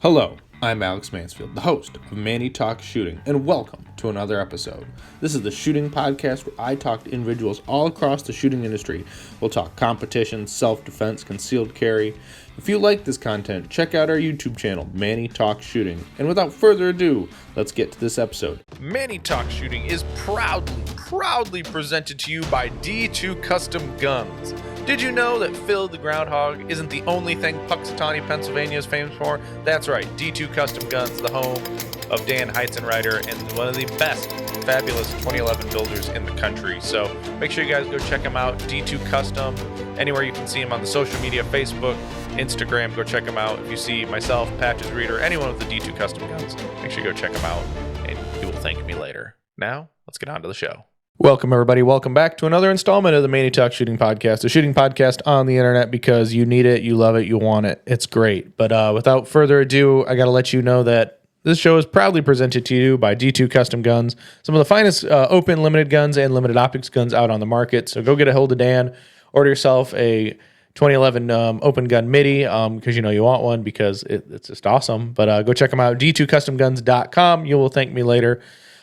Hello, I'm Alex Mansfield, the host of Manny Talks Shooting, and welcome to another episode. This is the shooting podcast where I talk to individuals all across the shooting industry. We'll talk competition, self-defense, concealed carry. If you like this content, check out our YouTube channel, Manny Talks Shooting. And without further ado, let's get to this episode. Manny Talks Shooting is proudly presented to you by D2 Custom Guns. Did you know that Phil the Groundhog isn't the only thing Puxatawny, Pennsylvania is famous for? That's right, D2 Custom Guns, the home of Dan Heizenreiter and one of the best, fabulous 2011 builders in the country. So make sure you guys go check him out, D2 Custom, anywhere you can see him on the social media, Facebook, Instagram, go check him out. If you see myself, Patches Reader, anyone with the D2 Custom Guns, make sure you go check him out, and you will thank me later. Now, let's get on to the show. Welcome, everybody. Welcome back to another installment of the Manny Talks Shooting Podcast, a shooting podcast on the internet because you need it, you love it, you want it. It's great. But without further ado, I got to let you know that this show is proudly presented to you by D2 Custom Guns, some of the finest open limited guns and limited optics guns out on the market. So go get a hold of Dan, order yourself a 2011 open gun MIDI because you know you want one because it's just awesome. But go check them out, d2customguns.com. You will thank me later.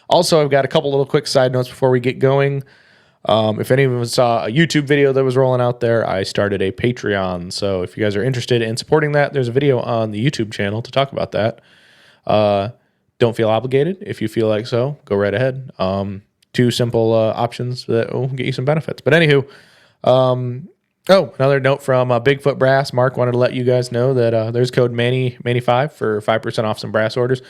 Also, I've got a couple little quick side notes before we get going. If any of you saw a YouTube video that was rolling out there, I started a Patreon. So if you guys are interested in supporting that, there's a video on the YouTube channel to talk about that. Don't feel obligated. If you feel like so, go right ahead. Two simple options that will get you some benefits. But anywho, another note from Bigfoot Brass. Mark wanted to let you guys know that there's code Manny5 for 5% off some brass orders.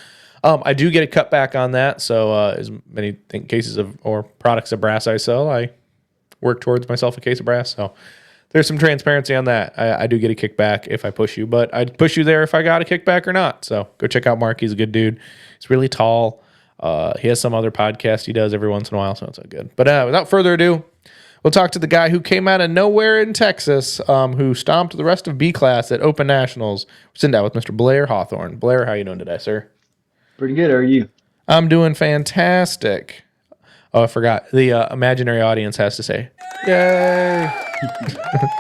I do get a cutback on that, so as many cases of or products of brass I sell, I work towards myself a case of brass. So there's some transparency on that. I do get a kickback if I push you, but I'd push you there if I got a kickback or not. So go check out Mark. He's a good dude. He's really tall. He has some other podcast he does every once in a while, so it's all good. But without further ado, we'll talk to the guy who came out of nowhere in Texas, who stomped the rest of B class at Open Nationals. We're sitting down with Mr. Blair Hawthorne. Blair, how you doing today, sir? Pretty good. How are you? I'm doing fantastic. Oh, I forgot. The imaginary audience has to say, yay.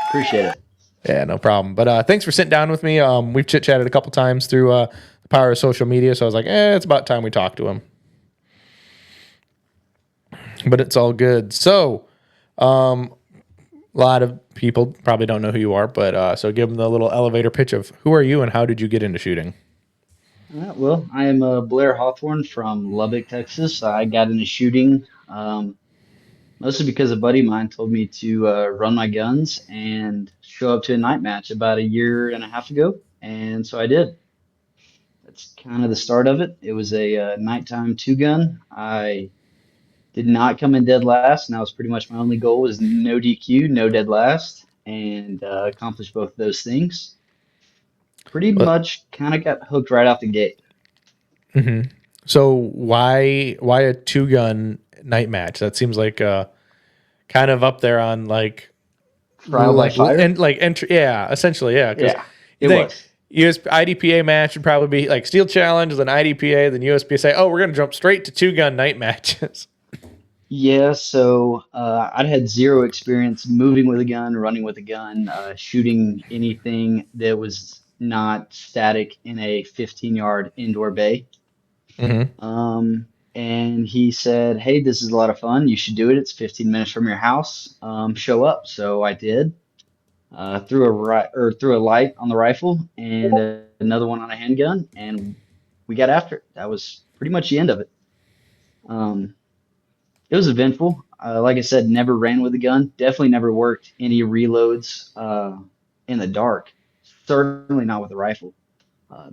Appreciate it. Yeah, no problem. But thanks for sitting down with me. We've chit-chatted a couple times through the power of social media, so I was like, it's about time we talk to him. But it's all good. So, a lot of people probably don't know who you are, but so give them the little elevator pitch of who are you and how did you get into shooting? Well, I am Blair Hawthorne from Lubbock, Texas. I got into shooting mostly because a buddy of mine told me to run my guns and show up to a night match about a year and a half ago. And so I did. That's kind of the start of it. It was a nighttime two-gun. I did not come in dead last, and that was pretty much my only goal was no DQ, no dead last, and accomplished both of those things. Pretty much kind of got hooked right out the gate. Mm-hmm. So why a two-gun night match? That seems like kind of up there on like trial by fire and like entry. Yeah, essentially, yeah. Yeah, it was. IDPA match would probably be like Steel Challenge, then IDPA, then USPSA. Oh, we're gonna jump straight to two-gun night matches. Yeah, so I'd had zero experience moving with a gun, running with a gun, shooting anything that was not static in a 15-yard indoor bay. Mm-hmm. And he said, "Hey, this is a lot of fun. You should do it. It's 15 minutes from your house. Show up." So I did. Threw a light on the rifle and another one on a handgun, and we got after it. That was pretty much the end of it. It was eventful. Like I said, never ran with a gun. Definitely never worked any reloads in the dark. Certainly not with a rifle.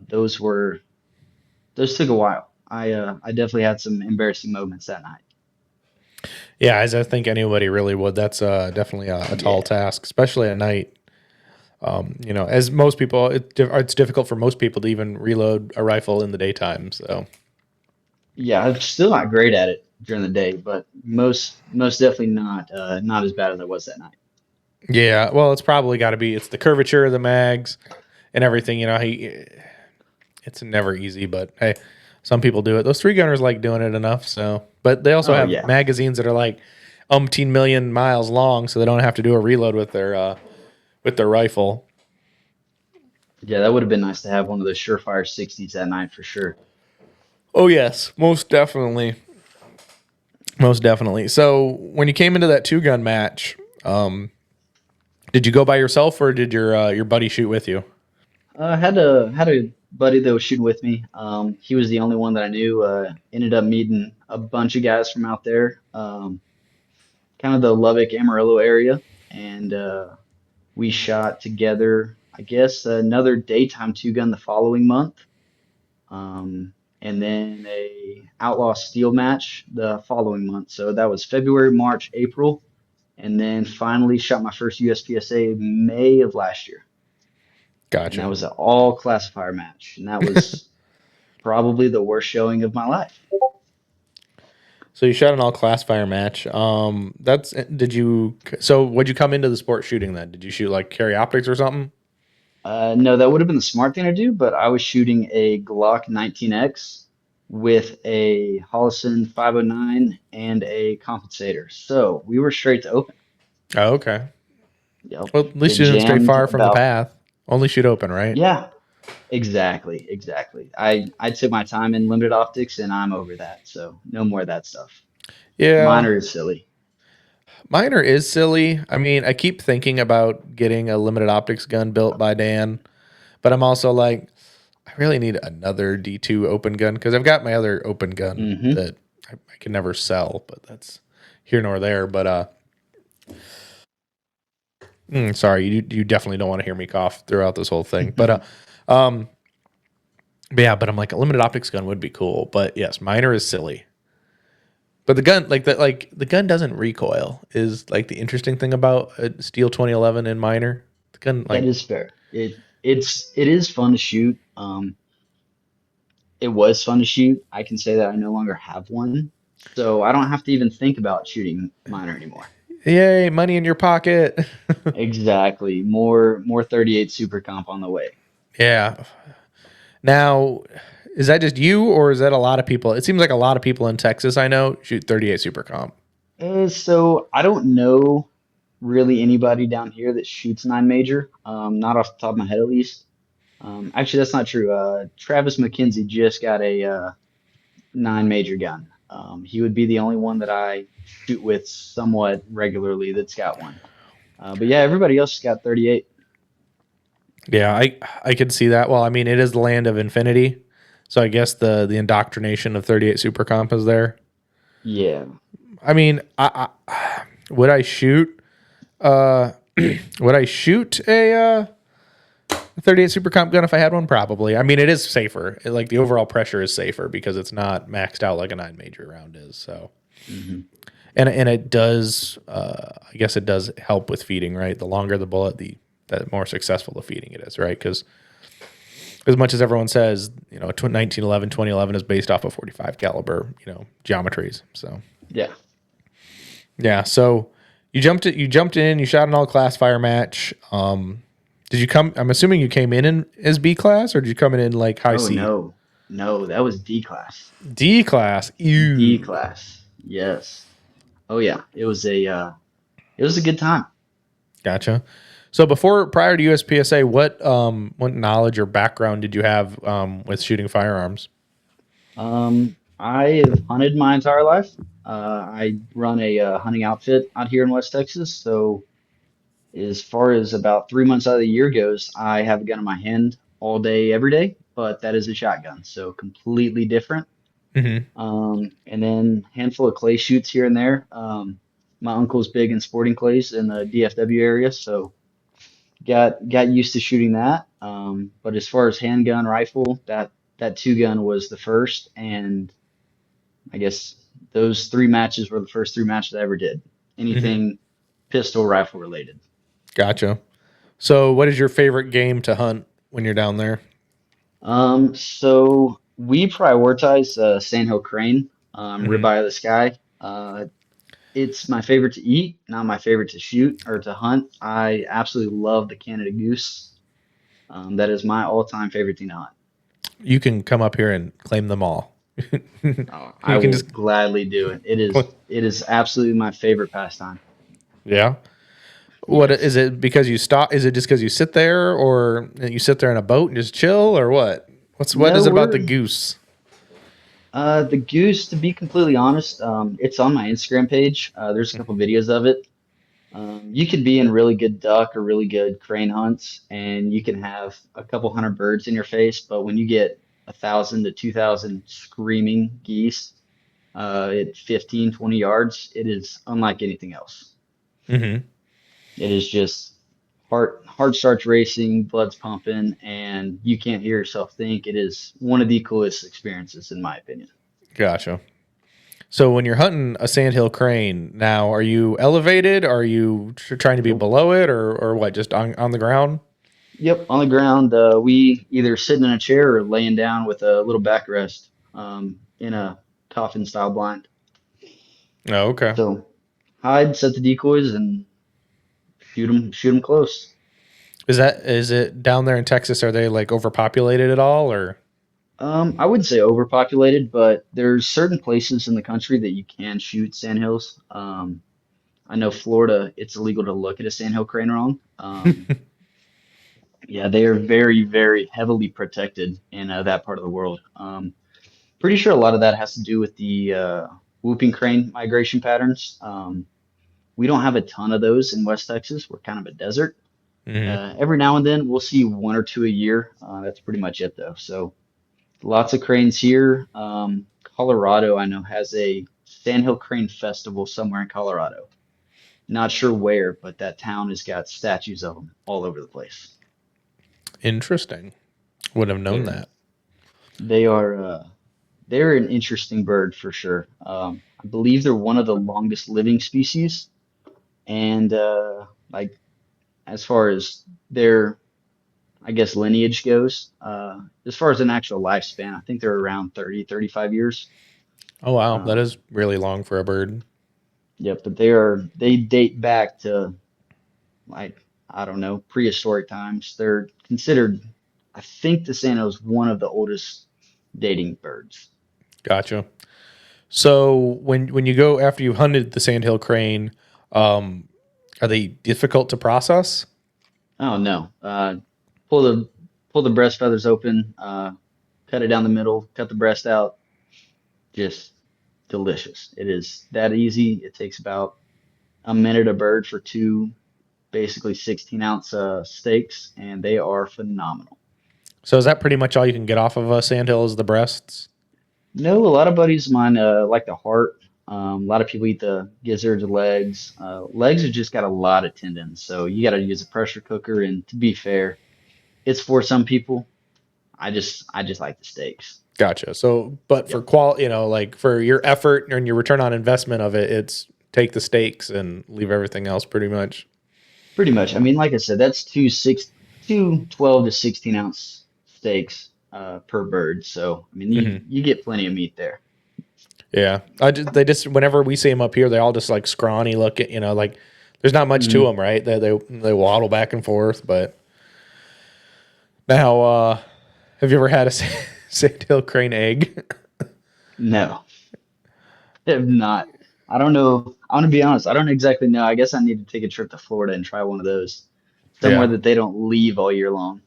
Those took a while. I definitely had some embarrassing moments that night. Yeah, as I think anybody really would. That's definitely a tall task, especially at night. As most people, it's difficult for most people to even reload a rifle in the daytime. So, yeah, I'm still not great at it during the day, but most definitely not as bad as I was that night. Yeah, well, it's probably got to be. It's the curvature of the mags and everything. It's never easy, but hey, some people do it. Those three gunners like doing it enough. So, but they also have magazines that are like umpteen million miles long, so they don't have to do a reload with their rifle. Yeah, that would have been nice to have one of those surefire 60s that night for sure. Oh yes, most definitely, most definitely. So when you came into that 2 gun match, did you go by yourself or did your buddy shoot with you? Had a buddy that was shooting with me. He was the only one that I knew. Ended up meeting a bunch of guys from out there, kind of the Lubbock Amarillo area, and we shot together. I guess another daytime 2 gun the following month, and then a outlaw steel match the following month. So that was February, March, April, and then finally shot my first USPSA May of last year, and that Gotcha. was an all classifier match, and that was probably the worst showing of my life. So you shot an all classifier match. That's did you? So would you come into the sport shooting then? Did you shoot like carry optics or something? No, that would have been the smart thing to do, but I was shooting a Glock 19X with a Holosun 509 and a compensator. So we were straight to open. Oh, okay. Yep. Well, at least It you didn't stray jammed far from the about, path. Only shoot open, right? yeah, exactly, exactly. I took my time in limited optics and I'm over that. So no more of that stuff. Yeah. Minor is silly. Miner is silly. I mean, I keep thinking about getting a limited optics gun built by Dan, but I'm also like, I really need another D2 open gun because I've got my other open gun Hmm. that I can never sell, but that's here nor there. But sorry, you definitely don't want to hear me cough throughout this whole thing. Um, but yeah, but I'm like a limited optics gun would be cool. But yes, Miner is silly. But the gun, the gun doesn't recoil. Is like the interesting thing about a Steel 2011 in Miner. The gun, That like, is fair. It is fun to shoot. It was fun to shoot. I can say that I no longer have one, so I don't have to even think about shooting miner anymore. yay, money in your pocket. Exactly. More 38 super comp on the way. Yeah. Now, is that just you, or is that a lot of people? It seems like a lot of people in Texas I know shoot 38 Super Comp. So I don't know really anybody down here that shoots 9 major. Not off the top of my head at least. Actually, that's not true. Travis McKenzie just got a 9 major gun. He would be the only one that I shoot with somewhat regularly that's got one. But yeah, everybody else has got 38. Yeah, I could see that. Well, I mean, it is the land of infinity, so I guess the indoctrination of 38 Super Comp is there. Yeah, I mean, would I shoot? Uh, would I shoot a 38 Super Comp gun if I had one? Probably. I mean, it is safer. Like the overall pressure is safer because it's not maxed out like a 9 major round is. So, hmm, and it does. I guess it does help with feeding. Right, the longer the bullet, the more successful the feeding it is. Right, because as much as everyone says, 1911, 2011 is based off of 45 caliber, geometries. So yeah. yeah, so you jumped in, you shot an all class fire match. Did you come? I'm assuming you came in as B class, or did you come in like high Oh C? no, no, that was D class. D class. D Ew. class. Yes. Oh yeah, it was a good time. Gotcha. So prior to USPSA, what knowledge or background did you have with shooting firearms? I have hunted my entire life. I run a hunting outfit out here in West Texas, so as far as about 3 months out of the year goes, I have a gun in my hand all day, every day, but that is a shotgun, so completely different. Hmm. And then handful of clay shoots here and there. My uncle's big in sporting clays in the DFW area, so got used to shooting that. But as far as handgun rifle, that 2 gun was the first, and I guess those 3 matches were the first 3 matches I ever did. Hmm. Anything pistol rifle related. Gotcha. So, what is your favorite game to hunt when you're down there? So we prioritize Sandhill Crane, Hmm. ribeye of the sky. It's my favorite to eat, not my favorite to shoot or to hunt. I absolutely love the Canada goose. That is my all-time favorite thing to hunt. You can come up here and claim them all. Oh, I You can will just, gladly do it. It is absolutely my favorite pastime. yeah. What is Yes. it? Because you stop? Is it just because you sit there, or you sit there in a boat and just chill, or what? What No, is it about the we're goose? the goose, to be completely honest, it's on my Instagram page. There's a couple videos of it. You could be in really good duck or really good crane hunts, and you can have a couple hundred birds in your face, but when you get 1,000 to 2,000 screaming geese at 15, 20 yards, it is unlike anything else. Mm-hmm. It is just heart starts racing, blood's pumping, and you can't hear yourself think. It is one of the coolest experiences, in my opinion. Gotcha. So when you're hunting a sandhill crane, now are you elevated? Are you trying to be Nope. below it, or what? Just on the ground? Yep, on the ground, we either sitting in a chair or laying down with a little backrest in a coffin style blind. Oh, okay. So hide, set the decoys, and shoot them close. Is it down there in Texas? Are they like overpopulated at all, or? I wouldn't say overpopulated, but there's certain places in the country that you can shoot sandhills. I know Florida, it's illegal to look at a sandhill crane wrong. Yeah, they are very, very heavily protected in that part of the world. Pretty sure a lot of that has to do with the whooping crane migration patterns. We don't have a ton of those in West Texas. We're kind of a desert. Mm-hmm. Every now and then we'll see one or two a year. That's pretty much it though. So lots of cranes here. Colorado, I know, has a Sandhill Crane Festival somewhere in Colorado. Not sure where, but that town has got statues of them all over the place. Interesting. Wouldn't have known They're that. they are they're an interesting bird for sure. I believe they're one of the longest living species, and like as far as their I guess lineage goes, as far as an actual lifespan, I think they're around 30, 35 years. Oh wow, that Um, is really long for a bird. yep, but they date back to like I don't know prehistoric times. They're considered. I think the Santa is one of the oldest dating birds. Gotcha. So when you go after you've hunted the sandhill crane, um, are they difficult to process? Oh no, pull the pull the breast feathers open, cut it down the middle, cut the breast out. Just delicious. It is that easy. It takes about a minute a bird for two basically 16-ounce steaks, and they are phenomenal. So is that pretty much all you can get off of a sandhill is the breasts? No, a lot of buddies of mine like the heart. A lot of people eat the gizzards, the legs. Legs have just got a lot of tendons, so you got to use a pressure cooker. And to be fair, it's for some people. I just like the steaks. Gotcha. So, but for Yep, like for your effort and your return on investment of it, it's take the steaks and leave everything else pretty much. pretty much. I mean, like I said, that's two 12 to 16-ounce steaks per bird. So I mean, you Hmm. you get plenty of meat there. Yeah. They just, whenever we see them up here, they all just like scrawny looking, like there's not much to Mm, them, right? They waddle back and forth. But now, have you ever had a sandhill crane egg? no, have not. I don't know. I want to be honest. I don't exactly know. I guess I need to take a trip to Florida and try one of those somewhere Yeah. that they don't leave all year long.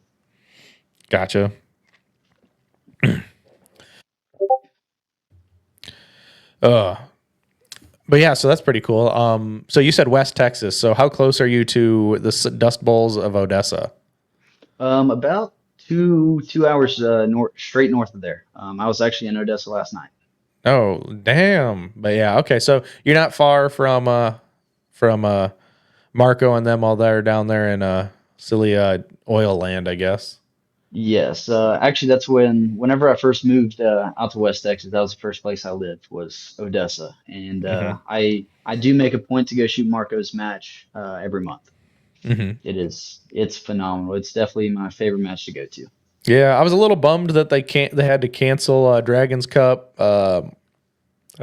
Gotcha. Uh, but yeah, so that's pretty cool. So you said West Texas. So how close are you to the Dust Bowls of Odessa? About two hours straight north of there. I was actually in Odessa last night. Oh, damn. But yeah, okay. So you're not far from Marco and them all there down there in Cilia oil land, I guess. Yes, actually, that's whenever I first moved out to West Texas, that was the first place I lived was Odessa, and Hmm. I do make a point to go shoot Marco's match every month. Hmm. It's phenomenal. It's definitely my favorite match to go to. Yeah, I was a little bummed that they had to cancel Dragons Cup. I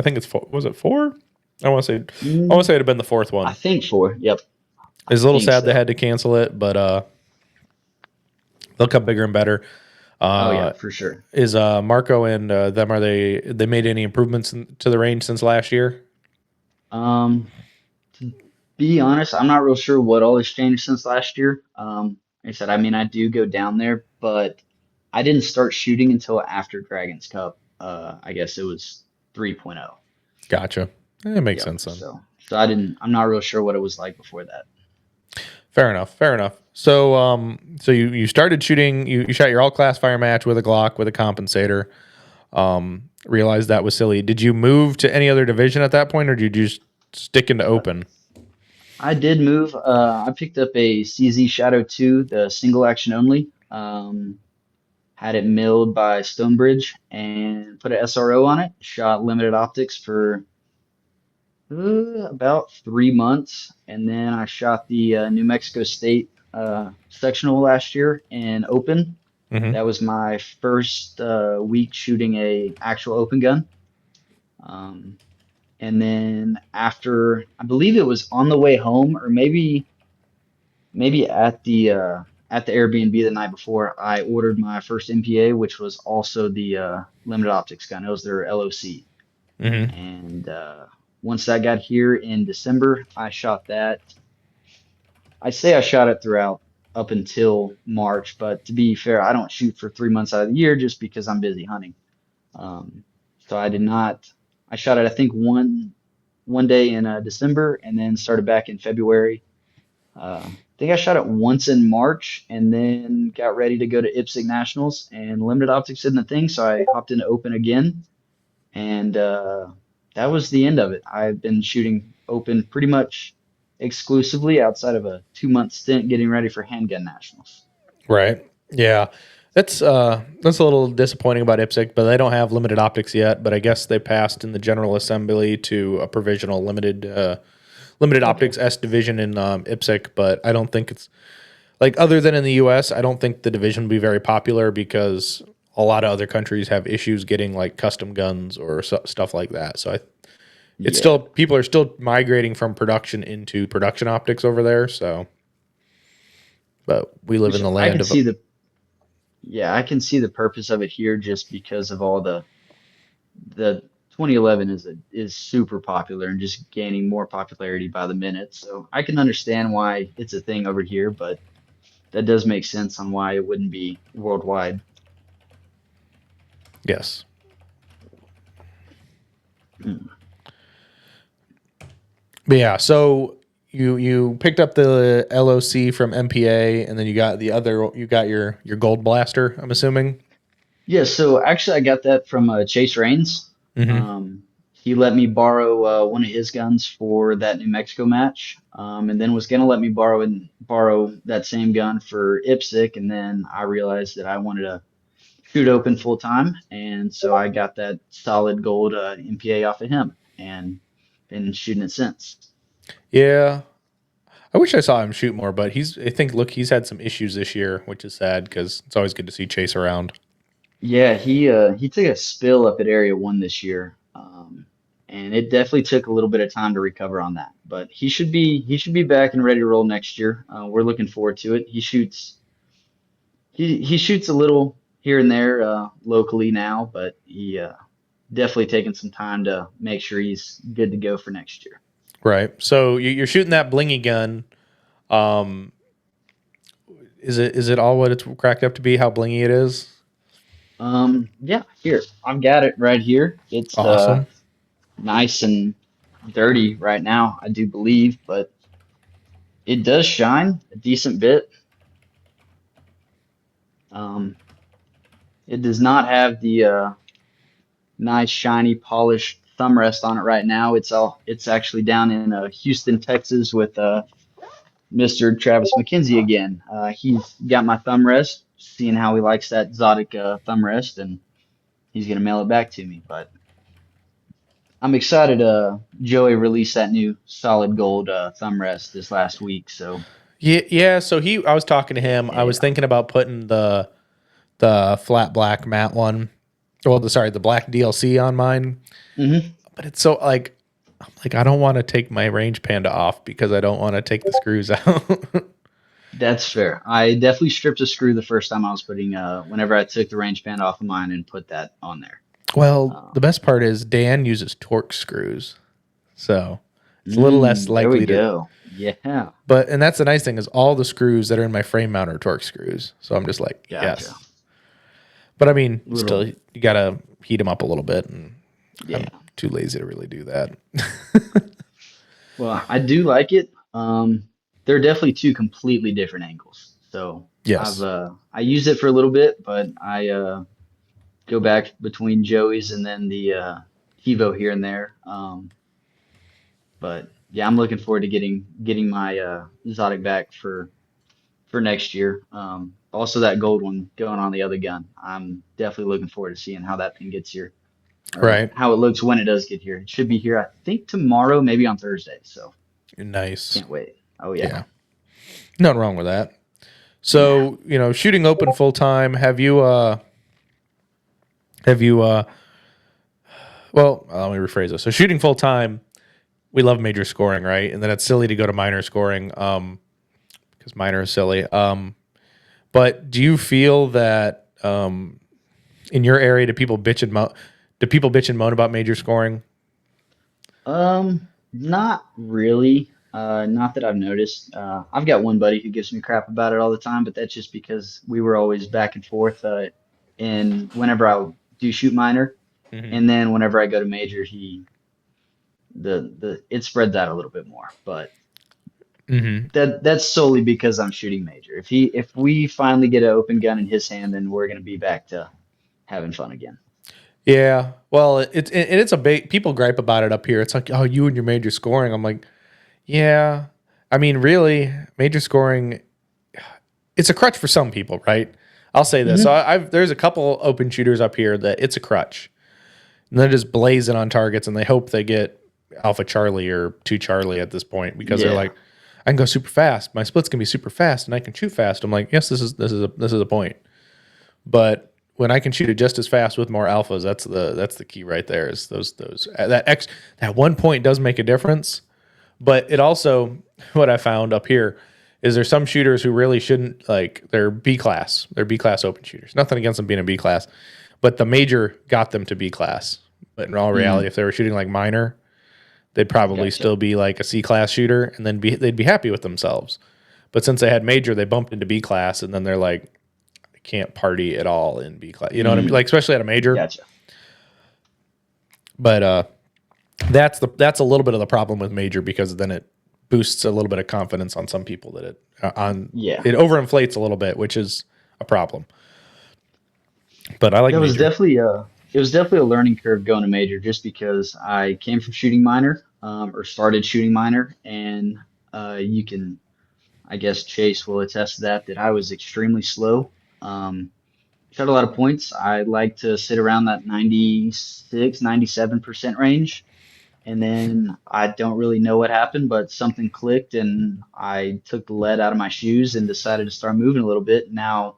think it's four. Was it four? I want to say I want to Mm, say it'd have been the fourth I one. think four. Yep, I It's a little think sad they so. had to cancel it, but they'll come bigger and better. Oh yeah, Uh, for sure. is Marco and them, are they made any improvements to the range since last year? Um, to be honest, I'm not real sure what all has changed since last year. Like I said, I mean, I do go down there, but I didn't start shooting until after Dragons Cup. I guess it was 3.0. Gotcha. It makes Yep. sense then. So I'm not real sure what it was like before that. Fair enough. Fair enough. So, so you started shooting. You shot your all class fire match with a Glock with a compensator. Realized that was silly. Did you move to any other division at that point, or did you just stick into Uh, open? I did move. I picked up a CZ Shadow 2, the single action only. Had it milled by Stonebridge and put an SRO on it. Shot limited optics for about 3 months, and then I shot the New Mexico State sectional last year in open. Mm-hmm. That was my first week shooting a actual open gun. Um, and then after, I believe it was on the way home, or maybe at the Airbnb the night before, I ordered my first MPA, which was also the limited optics gun. It was their LOC. Mm-hmm. And once that got here in December, I shot that. I say I shot it throughout up until March, but to be fair, I don't shoot for 3 months out of the year just because I'm busy hunting. Um, so I did not. I shot it, I think, one day in December, and then started back in February. I think I shot it once in March, and then got ready to go to IPSC Nationals, and limited optics isn't the thing, so I hopped into open again, and that was the end of it. I've been shooting open pretty much exclusively outside of a 2 month stint getting ready for handgun nationals. Right. Yeah. That's a little disappointing about IPSC, but they don't have limited optics yet. But I guess they passed in the General Assembly to a provisional limited Okay. optics S division in IPSC. But I don't think it's like other than in the U.S. I don't think the division will be very popular because a lot of other countries have issues getting like custom guns or stuff like that. So it's Yeah. still people are still migrating from production into production optics over there. So, but we live in Which the I land could of see the yeah, I can see the purpose of it here just because of all the 2011 is super popular and just gaining more popularity by the minute. So I can understand why it's a thing over here, but that does make sense on why it wouldn't be worldwide. yes. Mm. But yeah, so you picked up the LOC from MPA, and then you got your Gold Blaster. I'm assuming. Yeah, so actually I got that from Chase Rains. Mm-hmm. He let me borrow one of his guns for that New Mexico match, and then was gonna let me borrow that same gun for IPSC, and then I realized that I wanted to shoot open full time, and so I got that solid gold MPA off of him, and been shooting it since. Yeah, I wish I saw him shoot more, but I think look, he's had some issues this year, which is sad because it's always good to see Chase around. Yeah, he took a spill up at Area One this year, and it definitely took a little bit of time to recover on that. But he should be back and ready to roll next year. We're looking forward to it. He shoots a little here and there locally now, but he definitely taking some time to make sure he's good to go for next year. Right. So you're shooting that blingy gun. Um, is it all what it's cracked up to be? How blingy it is? Yeah, here I've got it right here. It's Awesome. nice and dirty right now, I do believe, but it does shine a decent bit. Um, it does not have the nice, shiny, polished thumb rest on it right now. It's actually down in Houston, Texas, with Mr. Travis McKenzie again. He's got my thumb rest, seeing how he likes that exotic thumb rest, and he's gonna mail it back to me. But I'm excited. Joey released that new solid gold thumb rest this last week, so Yeah, yeah. So I was talking to him. I was yeah. thinking about putting the flat black matte one. Well, the black DLC on mine, Hmm. but it's so like I don't want to take my range panda off because I don't want to take the screws out. That's fair. I definitely stripped a screw the first time I was whenever I took the range band off of mine and put that on there. Well, the Um, best part is Dan uses torque screws, so It's a little less There we likely to. go. Yeah. And that's the nice thing is all the screws that are in my frame mount are Torx screws. So I'm just like, Gotcha. yes. But I mean, still, Little. you got to heat them up a little bit. And Yeah. I'm too lazy to really do that. Well, I do like it. They're definitely two completely different angles. So Yes. I used it for a little bit, but I go back between Joey's and then the Evo here and there. But yeah, I'm looking forward to getting my Zodic back for next year. Also that gold one going on the other gun. I'm definitely looking forward to seeing how that thing gets here or Right. how it looks when it does get here. It should be here, I think tomorrow, maybe on Thursday. So Nice. can't wait. Oh yeah. Yeah. Nothing wrong with that. Nah. So, shooting open full time, have you, well, let me rephrase this. So shooting full time, we love major scoring, right? And then it's silly to go to minor scoring, because minor is silly. But do you feel that, in your area, do people bitch and moan about major scoring? Not really. Not that I've noticed. I've got one buddy who gives me crap about it all the time, but that's just because we were always back and forth. And whenever I do shoot minor, Hmm. and then whenever I go to major, it spreads out a little bit more. But Hmm. that's solely because I'm shooting major. If we finally get an open gun in his hand, then we're gonna be back to having fun again. Yeah. Well, it's a big, people gripe about it up here. It's like, oh, you and your major scoring. I'm like, yeah. I mean, really, major scoring, it's a crutch for some people, right? I'll say this. So Hmm. there's a couple open shooters up here that it's a crutch. And they're just blazing on targets and they hope they get Alpha Charlie or 2 Charlie at this point because they're Yeah, like, I can go super fast. My splits can be super fast and I can shoot fast. I'm like, yes, this is a point. But when I can shoot it just as fast with more alphas, that's the key right there. Is those that 1 point does make a difference. But it also, what I found up here is there's some shooters who really shouldn't, like, they're B class. They're B class open shooters. Nothing against them being a B class, but the major got them to B class. But in all reality, if they were shooting like minor, they'd probably gotcha. still be like a C class shooter, and then they'd be happy with themselves. But since they had major, they bumped into B class, and then they're like, I can't party at all in B class. You know what I mean? Hmm. Like, especially at a major. Gotcha. But that's a little bit of the problem with major because then it boosts a little bit of confidence on some people that Yeah. it overinflates a little bit, which is a problem. But I like It was major. definitely a learning curve going to major just because I came from shooting minor, or started shooting minor, and you can, I guess Chase will attest to that I was extremely slow. Um, Shot a lot of points. I like to sit around that 96, 97% range. And then I don't really know what happened, but something clicked and I took the lead out of my shoes and decided to start moving a little bit. Now,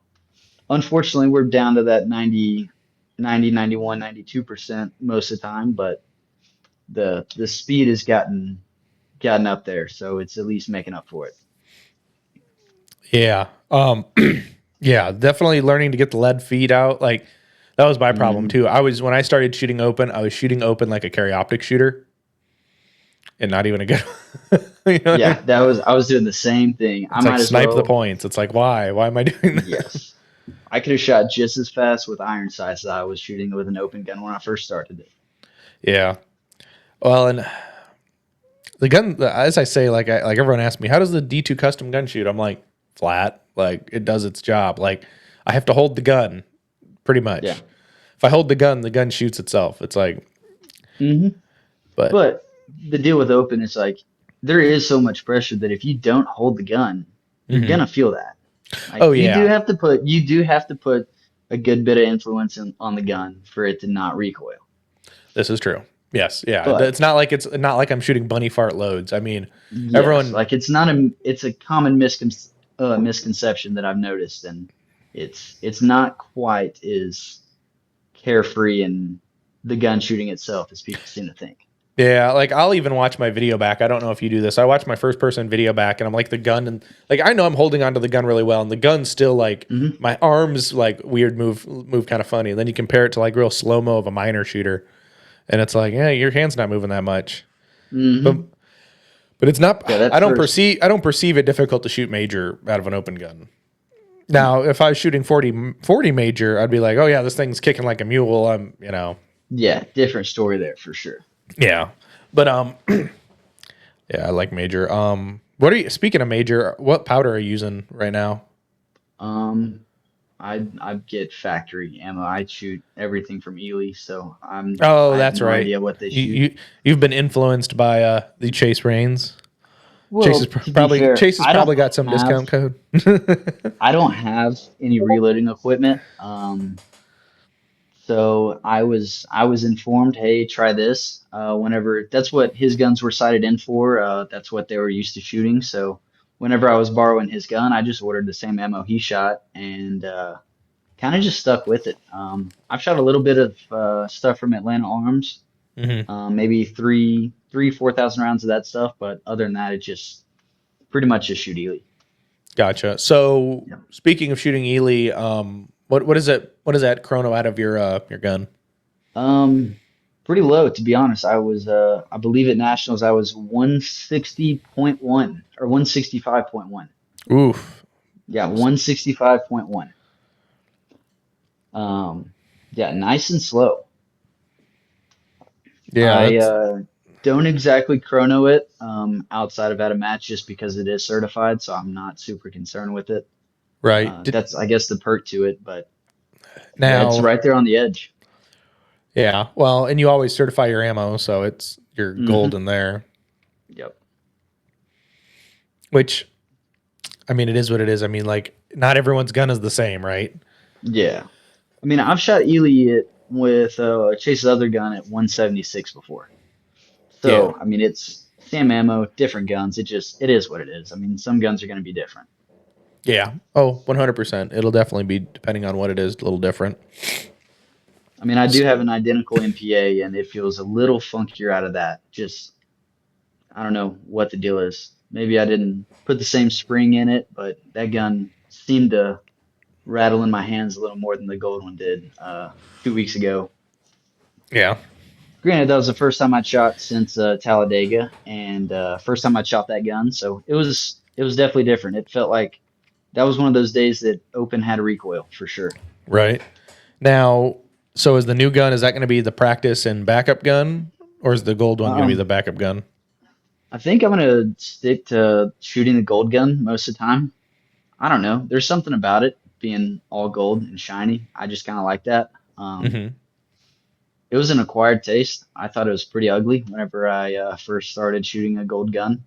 unfortunately, we're down to that 90, 91, 92% most of the time, but the speed has gotten up there, so it's at least making up for it. Yeah. Yeah, definitely learning to get the lead feed out. Like that was my problem Hmm. too. When I started shooting open, I was shooting open like a carry optic shooter and not even a good you know what I Yeah, mean? I was doing the same thing. I It's like might as snipe the well, points. It's like why am I doing that? yes. I could have shot just as fast with iron sights as I was shooting with an open gun when I first started it. Yeah. Well, and the gun, as I say, like everyone asks me, how does the D2 custom gun shoot? I'm like, flat. Like it does its job. Like I have to hold the gun pretty Yeah. much. If I hold the gun shoots itself. It's like, Hmm. but But the deal with open is like there is so much pressure that if you don't hold the gun, you're mhm. gonna feel that. Like Oh yeah, you do have to put a good bit of influence on the gun for it to not recoil. this is true. Yes, yeah. But It's not like I'm shooting bunny fart loads. I mean, yes, everyone. like it's a common misconception that I've noticed, and it's not quite as carefree in the gun shooting itself as people seem to think. Yeah, like I'll even watch my video back. I don't know if you do this. I watch my first person video back, and I'm like the gun, and like I know I'm holding onto the gun really well, and the gun's still like Hmm. my arms like weird move kind of funny. And then you compare it to like real slow mo of a minor shooter, and it's like, yeah, your hand's not moving that much. But Hmm. But it's not. Yeah, that first. I don't perceive it difficult to shoot major out of an open gun. Now, if I was shooting 40 major, I'd be like, oh yeah, this thing's kicking like a mule. Yeah, different story there for sure. Yeah. But yeah, I like major. What are you speaking of major? What powder are you using right now? Um, I get factory ammo. I shoot everything from Ely, so Oh, I have that's no right. idea what they You shoot. you've been influenced by the Chase Reigns. Well, to be fair, Chase has probably got some discount code. I don't have any reloading equipment. So I was informed, hey, try this. Whenever that's what his guns were sighted in for. That's what they were used to shooting. So whenever I was borrowing his gun, I just ordered the same ammo he shot and kind of just stuck with it. I've shot a little bit of stuff from Atlanta Arms, Hmm. maybe 4,000 rounds of that stuff, but other than that, it just pretty much just shoot Ely. Gotcha. So Yeah. speaking of shooting Ely, what is it? What is that chrono out of your gun? Um, Pretty low to be honest. I believe at nationals I was 160.1 or 165.1. Oof. Yeah, 165.1. Yeah, nice and slow. Yeah, I that's don't exactly chrono it outside of at a match just because it is certified, so I'm not super concerned with it. right. That's I guess the perk to it, but yeah, it's Now, right there on the edge. yeah. Well, and you always certify your ammo, so it's you're Hmm. golden there. Yep. Which, I mean, it is what it is. I mean, like, not everyone's gun is the same, right? Yeah. I mean, I've shot Ely with Chase's other gun at 176 before. Yeah. So, I mean, it's same ammo, different guns. It is what it is. I mean, some guns are going to be different. Yeah. Oh, 100%. It'll definitely be, depending on what it is, a little different. I mean, I do have an identical MPA, and it feels a little funkier out of that. Just, I don't know what the deal is. Maybe I didn't put the same spring in it, but that gun seemed to rattle in my hands a little more than the gold one did 2 weeks ago. Yeah. Granted, that was the first time I'd shot since Talladega, and first time I'd shot that gun, so it was definitely different. It felt like that was one of those days that open had a recoil for sure. Right. Now, so is the new gun, is that going to be the practice and backup gun? Or is the gold one going to be the Um, backup gun? I think I'm gonna stick to shooting the gold gun most of the time. I don't know. There's something about it being all gold and shiny. I just kind of like that. Hmm. It was an acquired taste. I thought it was pretty ugly whenever I first started shooting a gold gun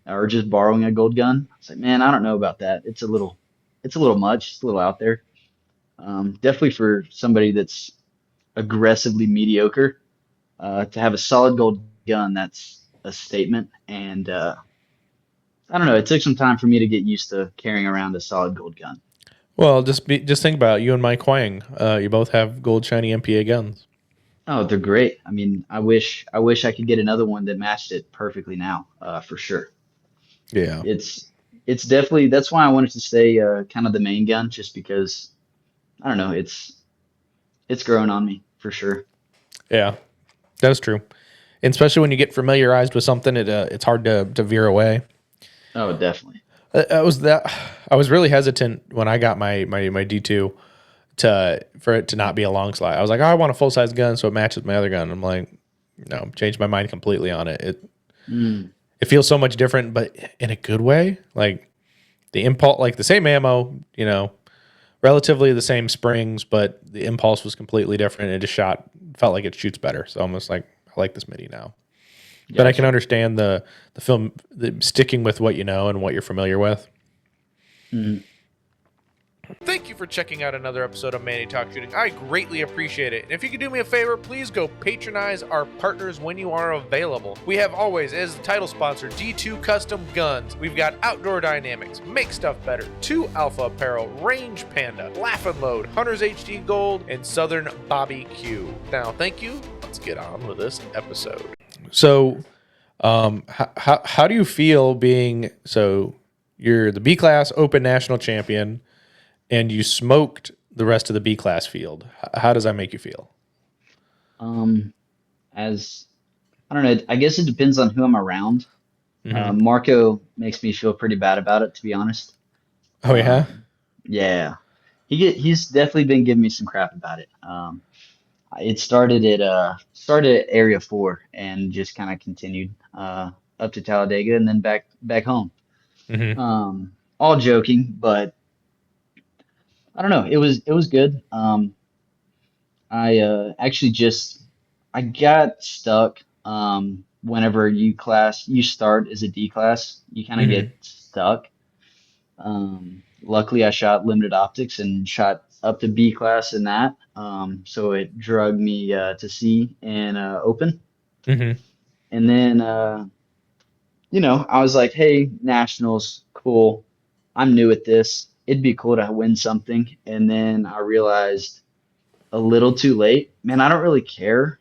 or just borrowing a gold gun. I was like, man, I don't know about that. It's a little much. It's a little out there. Definitely for somebody that's aggressively mediocre, to have a solid gold gun, that's a statement. And I don't know. It took some time for me to get used to carrying around a solid gold gun. Well, just think about it. You and Mike Huang. You both have gold shiny MPA guns. Oh, they're great. I mean, I wish I could get another one that matched it perfectly now, for sure. Yeah. It's it's definitely that's why I wanted to stay kind of the main gun, just because I don't know. It's growing on me for sure. Yeah. That is true. And especially when you get familiarized with something, it's hard to veer away. Oh, definitely. I was that I was really hesitant when I got my D2 to for it to not be a long slide. I was like, oh, I want a full size gun so it matches my other gun. I'm like, no, changed my mind completely on it. Mm, It feels so much different, but in a good way. Like the impulse, like the same ammo, relatively the same springs, but the impulse was completely different. It just felt like it shoots better. So I'm just like, I like this MIDI now. But I can gotcha. understand the sticking with what you know and what you're familiar with. Mm. Thank you for checking out another episode of Manny Talks Shooting. I greatly appreciate it. And if you could do me a favor, please go patronize our partners when you are available. We have always, as the title sponsor, D2 Custom Guns. We've got Outdoor Dynamics, Make Stuff Better, 2 Alpha Apparel, Range Panda, Laugh and Load, Hunter's HD Gold, and Southern Bobby Q. Now, thank you. Let's get on with this episode. So, how do you feel being you're the B class Open National Champion and you smoked the rest of the B class field? How does that make you feel? Um, as I don't know. I guess it depends on who I'm around. Mm-hmm. Marco makes me feel pretty bad about it, to be honest. Oh yeah. Um, yeah, he's definitely been giving me some crap about it. It started at Area 4 and just kind of continued up to Talladega and then back home. Mm-hmm. All joking, but I don't know. It was good. I actually just I got stuck. Whenever you start as a D class, you kind of Mm-hmm. get stuck. Luckily, I shot limited optics and shot up to B class in that. So it drug me to C in open. Mm-hmm. And then, I was like, hey, nationals, cool. I'm new at this. It'd be cool to win something. And then I realized a little too late, man, I don't really care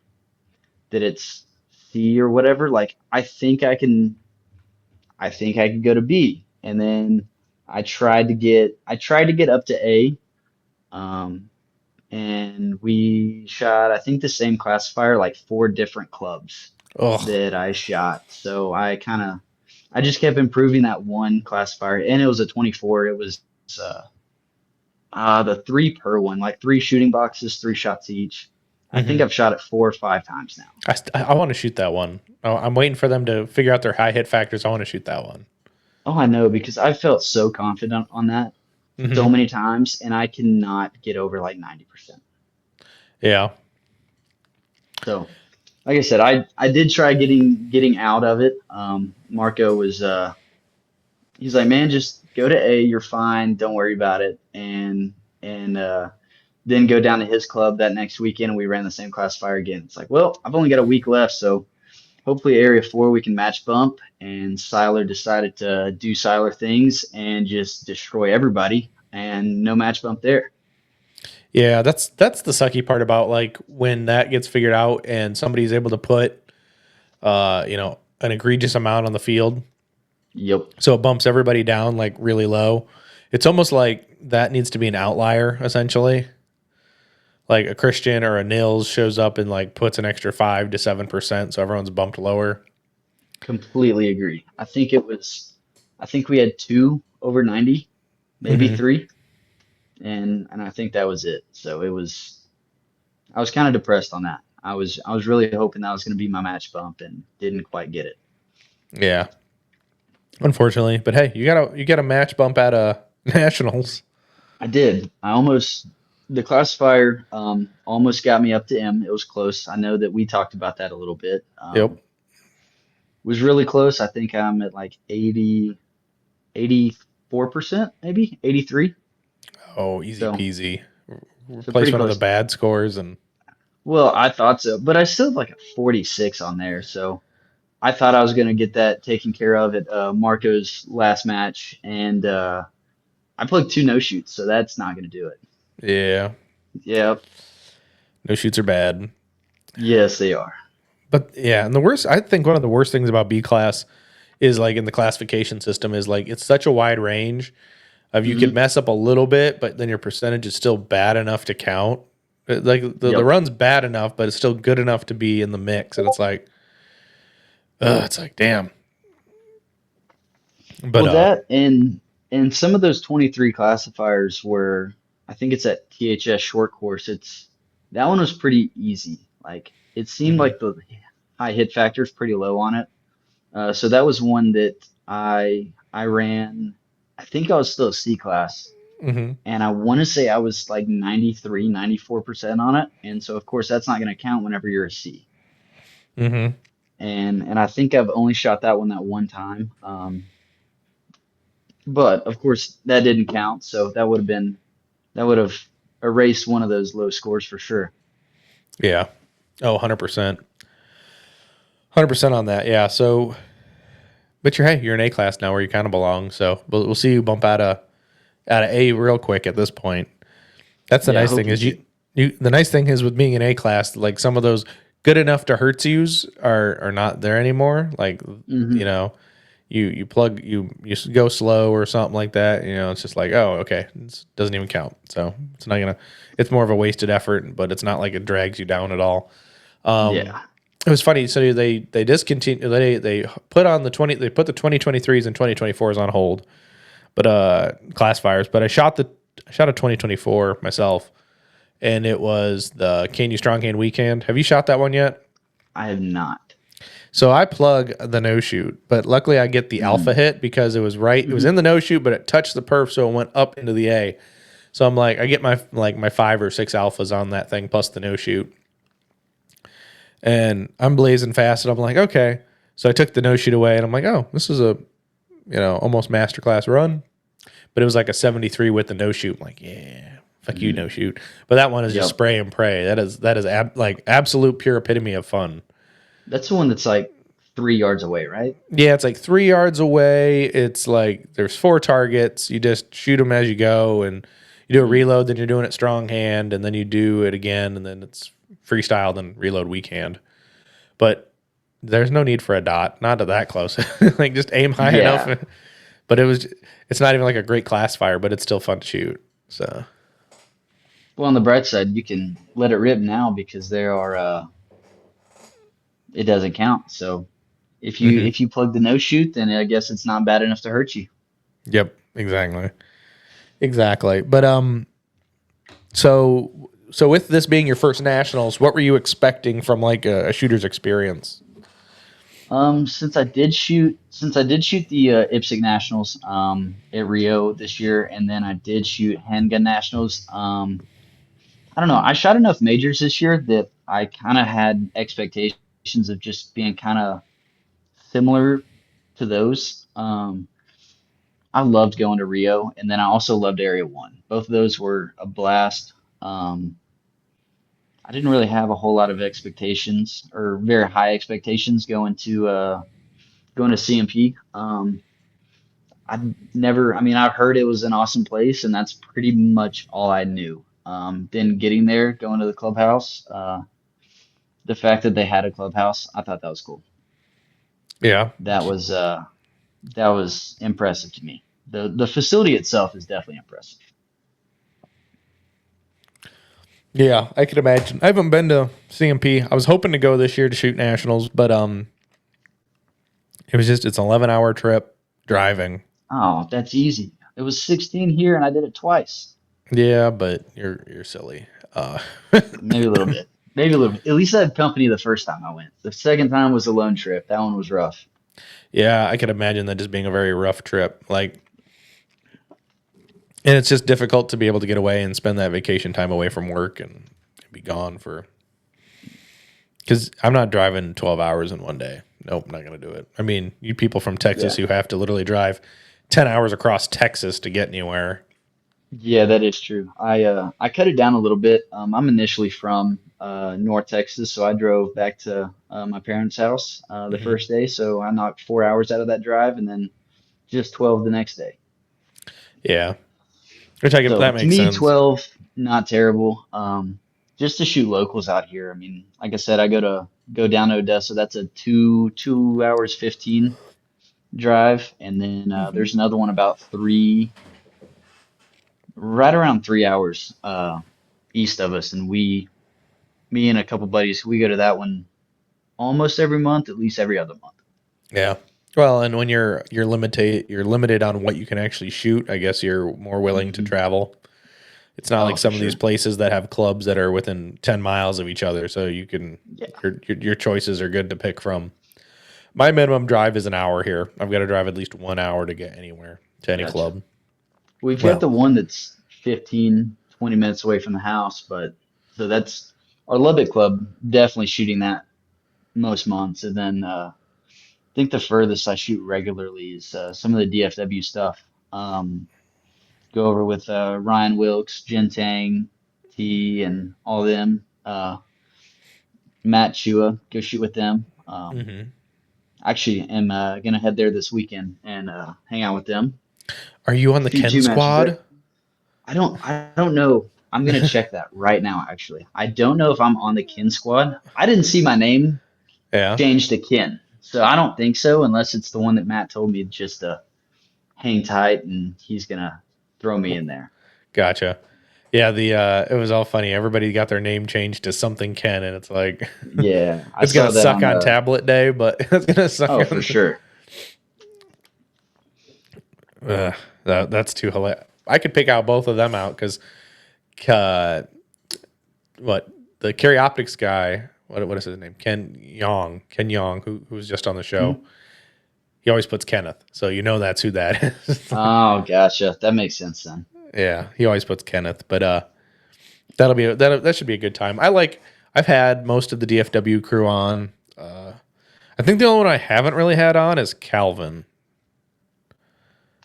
that it's C or whatever. Like, I think I can go to B. And then I tried to get up to A. Um, and we shot, I think, the same classifier, like four different clubs Oh. that I shot. So I just kept improving that one classifier, and it was a 24. It was uh, the three per one, like three shooting boxes, three shots each. I think Mm-hmm. I've shot it 4 or 5 times now. I want to shoot that one. I'm waiting for them to figure out their high hit factors. I want to shoot that one. Oh, I know because I felt so confident on that so Mm-hmm. many times, and I cannot get over like 90%. Yeah. So, like I said, I did try getting out of it. Marco was he's like, man, just go to A, you're fine, don't worry about it, and then go down to his club that next weekend, and we ran the same classifier again. It's like, well, I've only got a week left, so hopefully Area 4 we can match bump. And Siler decided to do Siler things and just destroy everybody, and no match bump there. Yeah, that's the sucky part about like when that gets figured out and somebody's able to put an egregious amount on the field. Yep. So it bumps everybody down like really low. It's almost like that needs to be an outlier, essentially. Like a Christian or a Nils shows up and like puts an extra 5 to 7%, so everyone's bumped lower. Completely agree. I think we had two over 90, maybe Hmm. three, and I think that was it. So I was kind of depressed on that. I was really hoping that was going to be my match bump and didn't quite get it. Yeah, unfortunately. But hey, you got a match bump at nationals. I did. The classifier almost got me up to M. It was close. I know that we talked about that a little bit. Yep. Was really close. I think I'm at like 84%, maybe 83. Oh, easy So, peasy. so Replace pretty one of the close. bad scores and Well, I thought so, but I still have like a 46 on there. So I thought I was going to get that taken care of at Marco's last match, and I played two no shoots, so that's not going to do it. yeah, Yep. no shoots are bad. Yes, they are. But yeah, and the worst, I think one of the worst things about B class is like in the classification system is like it's such a wide range of you could Hmm. mess up a little bit, but then your percentage is still bad enough to count. Like the Yep. run's bad enough, but it's still good enough to be in the mix. And it's like, it's like, damn. But Well, that and some of those 23 classifiers were, I think it's at THS short course. That one was pretty easy. Like it seemed hmm like the high hit factor is pretty low on it. So that was one that I ran. I think I was still a C class, hmm and I want to say I was like 93, 94% on it. And so of course that's not going to count whenever you're a C. hmm And I think I've only shot that one that one time. But of course that didn't count, so that would have erased one of those low scores for sure. yeah. Oh, 100%. 100% on that. Yeah. So, but you're an A class now where you kind of belong. So we'll see you bump out of A real quick at this point. That's the Yeah, nice thing hopefully. is the nice thing is with being an A class, like some of those good enough to hurt yous are not there anymore. Like, you Hmm. know, you plug you go slow or something like that. You know, it's just like, oh, okay, it doesn't even count. So it's more of a wasted effort, but it's not like it drags you down at all. Um, Yeah. It was funny. So they discontinued. They put on the 20. They put the 2023s and 2024s on hold, but classifiers. But I shot a 2024 myself, and it was the Can You Strong Hand Weekend. Have you shot that one yet? I have not. So I plug the no shoot, but luckily I get the alpha Mm. hit because it was right. It was Hmm. in the no shoot, but it touched the perf, so it went up into the A. So I'm like, I get my 5 or 6 alphas on that thing plus the no shoot, and I'm blazing fast, and I'm like, okay. So I took the no shoot away, and I'm like, oh, this is a almost masterclass run, but it was like a 73 with the no shoot. I'm like, yeah, fuck you, no shoot. But that one is just Yep. spray and pray. That is like absolute pure epitome of fun. That's the one that's like 3 yards away, right? Yeah, it's like 3 yards away. It's like there's 4 targets. You just shoot them as you go, and you do a Mm. reload. Then you're doing it strong hand, and then you do it again, and then it's freestyle. Then reload weak hand. But there's no need for a dot. Not to that close. Like just aim high enough. Yeah. But it's not even like a great classifier, but it's still fun to shoot. So Well, on the bright side, you can let it rip now because it doesn't count. So hmm if you plug the no shoot, then I guess it's not bad enough to hurt you. yep, exactly. But so with this being your first nationals, what were you expecting from like a shooter's experience? Since I did shoot the IPSC Nationals at Rio this year, and then I did shoot Handgun Nationals. I don't know. I shot enough majors this year that I kind of had expectations of just being kind of similar to those. I loved going to Rio, and then I also loved Area One. Both of those were a blast. Um, I didn't really have a whole lot of expectations or very high expectations going to CMP. I mean, I've heard it was an awesome place, and that's pretty much all I knew. Then getting there, going to the clubhouse, the fact that they had a clubhouse, I thought that was cool. Yeah. That was uh, that was impressive to me. The facility itself is definitely impressive. Yeah, I could imagine. I haven't been to CMP. I was hoping to go this year to shoot nationals, but it's an 11-hour trip driving. Oh, that's easy. It was 16 here, and I did it twice. Yeah, but you're silly. Uh Maybe a little bit. Maybe a little bit. At least I had company the first time I went. The second time was a lone trip. That one was rough. yeah, I could imagine that just being a very rough trip. Like, and it's just difficult to be able to get away and spend that vacation time away from work and be gone for because I'm not driving 12 hours in one day. Nope, not gonna do it. I mean, you people from Texas Yeah. who have to literally drive 10 hours across Texas to get anywhere. Yeah, that is true. I cut it down a little bit. I'm initially from North Texas, so I drove back to my parents' house the hmm first day. So I knocked 4 hours out of that drive, and then just 12 the next day. Yeah, which I get So that to makes me, sense. 12 not terrible. Just to shoot locals out here. I mean, like I said, I go down to Odessa. That's a 2 hours 15 drive, and then there's another one about right around 3 hours east of us, and me and a couple buddies, we go to that one almost every month, at least every other month. Yeah. Well, and when you're limited on what you can actually shoot, I guess you're more willing to Hmm. travel. It's not Oh, like for some of these sure. places that have clubs that are within 10 miles of each other, so you can Yeah, your choices are good to pick from. My minimum drive is an hour here. I've got to drive at least 1 hour to get anywhere to any gotcha. club. We've got Well, the one that's 15, 20 minutes away from the house, but so that's our Lubbock club definitely shooting that most months. And then I think the furthest I shoot regularly is some of the DFW stuff. Go over with Ryan Wilkes, Jen Tang, T, and all them. Matt Shua, go shoot with them. hmm Actually, am gonna head there this weekend and hang out with them. are you on the Shoot Ken two matches squad? there. I don't know. I'm gonna check that right now. Actually, I don't know if I'm on the Kin squad. I didn't see my name Yeah, changed to Kin, so I don't think so, unless it's the one that Matt told me just to hang tight and he's gonna throw me in there. gotcha. Yeah, the it was all funny. Everybody got their name changed to something Ken, and it's like Yeah, I it's gonna saw that suck on on tablet day, but it's gonna suck oh, for on. sure. That's too hilarious. I could pick out both of them out because uh, what the Carry Optics guy, what is his name? Ken Yong, who's just on the show. Mhm. He always puts Kenneth, so you know that's who that is. Oh, gotcha. That makes sense then. Yeah, he always puts Kenneth, but that should be a good time. I've had most of the DFW crew on. I think the only one I haven't really had on is Calvin.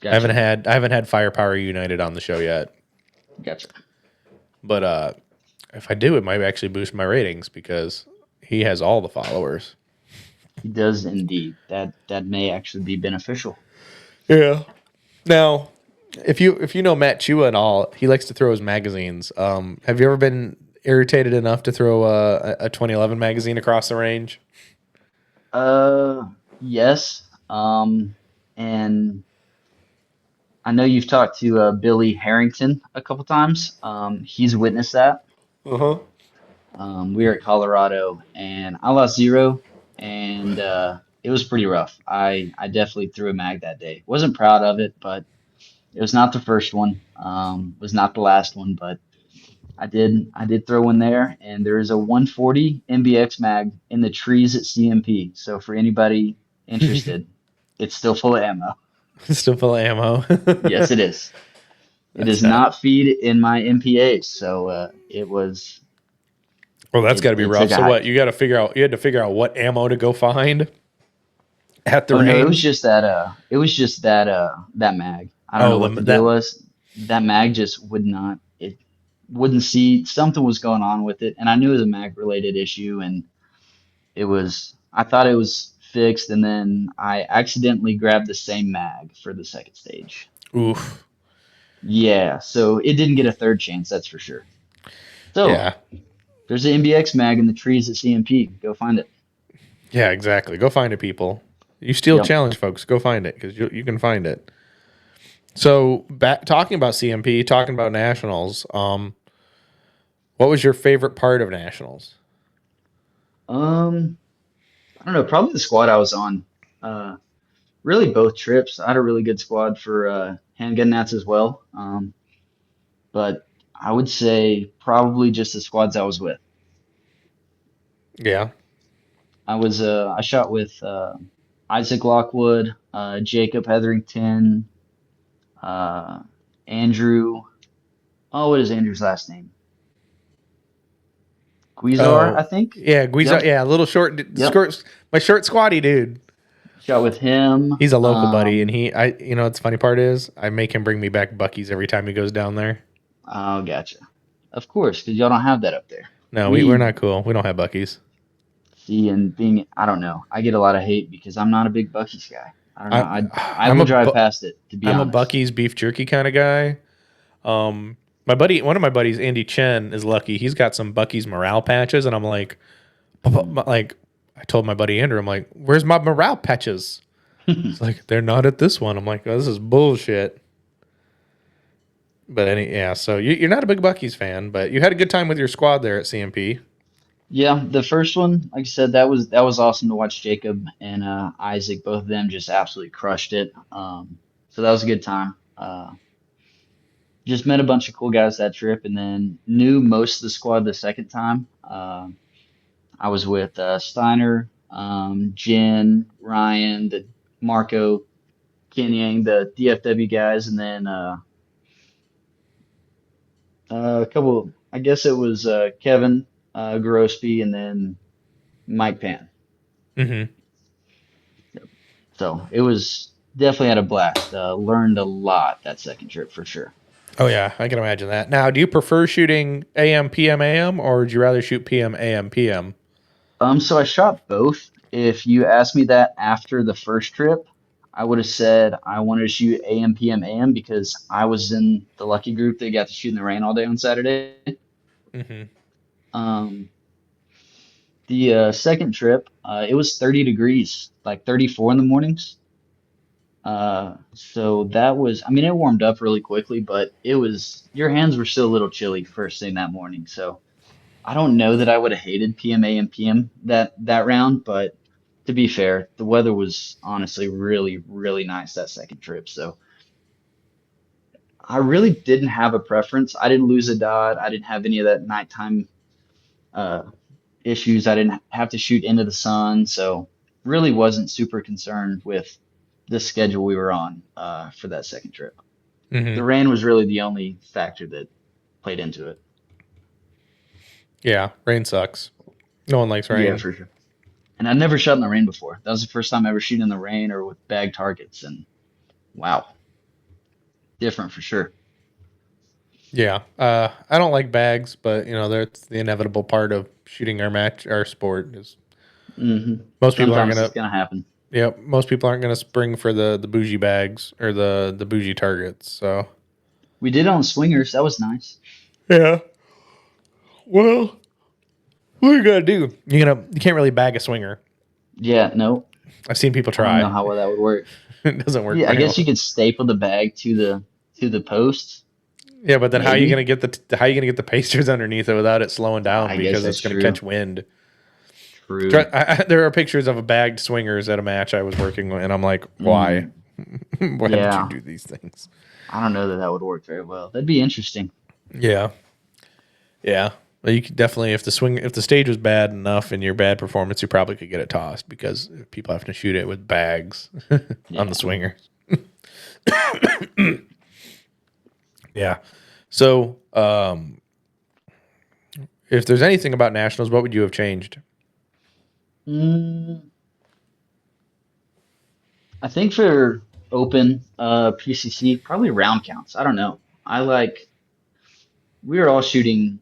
Gotcha. I haven't had Firepower United on the show yet, Gotcha. but if I do, it might actually boost my ratings because he has all the followers. He does indeed. That may actually be beneficial. Yeah. Now, if you know Matt Chua and all, he likes to throw his magazines. Have you ever been irritated enough to throw a 2011 magazine across the range? Yes. And I know you've talked to Billy Harrington a couple times. He's witnessed that. Uh huh. We were at Colorado, and I lost zero, and it was pretty rough. I definitely threw a mag that day. Wasn't proud of it, but it was not the first one. Was not the last one, but I did throw one there, and there is a 140 MBX mag in the trees at CMP. So for anybody interested, it's still full of ammo. Still full of ammo. Yes, it is. It That's does not. not feed in my MPAs, so it was Well, that's it got to be it rough. took a So what? hike. You had to figure out what ammo to go find at the Oh no, it was range. just that mag. I don't Oh, know what the deal that. was. That mag just would not it wouldn't see something was going on with it, and I knew it was a mag related issue, and I thought it was fixed, and then I accidentally grabbed the same mag for the second stage. Oof. Yeah, so it didn't get a third chance, that's for sure. So Yeah. there's an MBX mag in the trees at CMP. Go find it. Yeah. Exactly. Go find it, people. You steal Yep. challenge, folks. Go find it because you can find it. So, talking about CMP, talking about nationals. What was your favorite part of nationals? Um, I don't know, probably the squad I was on. Uh, Really both trips. I had a really good squad for handgun nats as well. But I would say probably just the squads I was with. Yeah. I shot with Isaac Lockwood, Jacob Hetherington, uh, Andrew. Oh, what is Andrew's last name? Guizar, I Oh, think. yeah. Guiza. Yep, Yeah. Little short, yep. my short squatty dude. Shot with him. He's a local buddy, and what's the funny part is, I make him bring me back Bucky's every time he goes down there. Oh, gotcha. Of course, because y'all don't have that up there. No, we're We not cool. We don't have Bucky's. see, and being, I don't know, I get a lot of hate because I'm not a big Buc-ee's guy. I don't know. I, I I'm will a, drive past it, to be I'm a honest. Bucky's beef jerky kind of guy. My buddy, one of my buddies, Andy Chen, is lucky. He's got some Bucky's morale patches, and I'm like, Mm. like, I told my buddy Andrew, I'm like, where's my morale patches? It's like they're not at this one. I'm like, oh, this is bullshit. But yeah. So you're not a big Bucky's fan, but you had a good time with your squad there at CMP. Yeah, the first one, like I said, that was awesome to watch Jacob and Isaac, both of them just absolutely crushed it. So that was a good time. Just met a bunch of cool guys that trip, and then knew most of the squad the second time. I was with Steiner, Jen, Ryan, the Marco, Kenyang, the DFW guys, and then a couple. I guess it was Kevin Grosby, and then Mike Pan. Hmm. So it was definitely had a blast. Learned a lot that second trip for sure. Oh yeah, I can imagine that. Now, do you prefer shooting AM PM AM or would you rather shoot PM AM PM? So I shot both. If you asked me that after the first trip, I would have said I wanted to shoot AM PM AM because I was in the lucky group that got to shoot in the rain all day on Saturday. Hmm. Um, the second trip, it was 30 degrees, like 34 in the mornings. So that was, I mean, it warmed up really quickly, but your hands were still a little chilly first thing that morning. So I don't know that I would have hated PMA and PM that round, but to be fair, the weather was honestly really, really nice that second trip. So I really didn't have a preference. I didn't lose a dot. I didn't have any of that nighttime uh, issues. I didn't have to shoot into the sun, so really wasn't super concerned with the schedule we were on for that second trip. Hmm. The rain was really the only factor that played into it. Yeah, rain sucks. No one likes Yeah, rain. for sure. And I'd never shot in the rain before. That was the first time I ever shooting in the rain or with bag targets, and wow, different for sure. Yeah, I don't like bags, but that's the inevitable part of shooting our sport. Is most people aren't Sometimes gonna, it's gonna happen. most people aren't gonna spring for the bougie bags or the bougie targets. So We did it on swingers. That was nice. yeah, well, what are you gonna do? You can't really bag a swinger. Yeah, no, I've seen people I don't know try. how well that would work. It doesn't work Yeah, I very guess you well. could staple the bag to the post, Yeah, but then maybe. how are you gonna get the pasters underneath it without it slowing down I guess because that's it's gonna true. catch wind? True. There are pictures of a bagged swingers at a match I was working with, and I'm like, why? Mm, Why did you yeah, do these things? I don't know that that would work very well. That'd be interesting. Yeah, yeah. Well, you could definitely, if the stage was bad enough in your bad performance, you probably could get it tossed because people have to shoot it with bags on the Yeah. swinger. Yeah. So, if there's anything about nationals, what would you have changed? Mm, I think for open PCC, probably round counts. I don't know. We were all shooting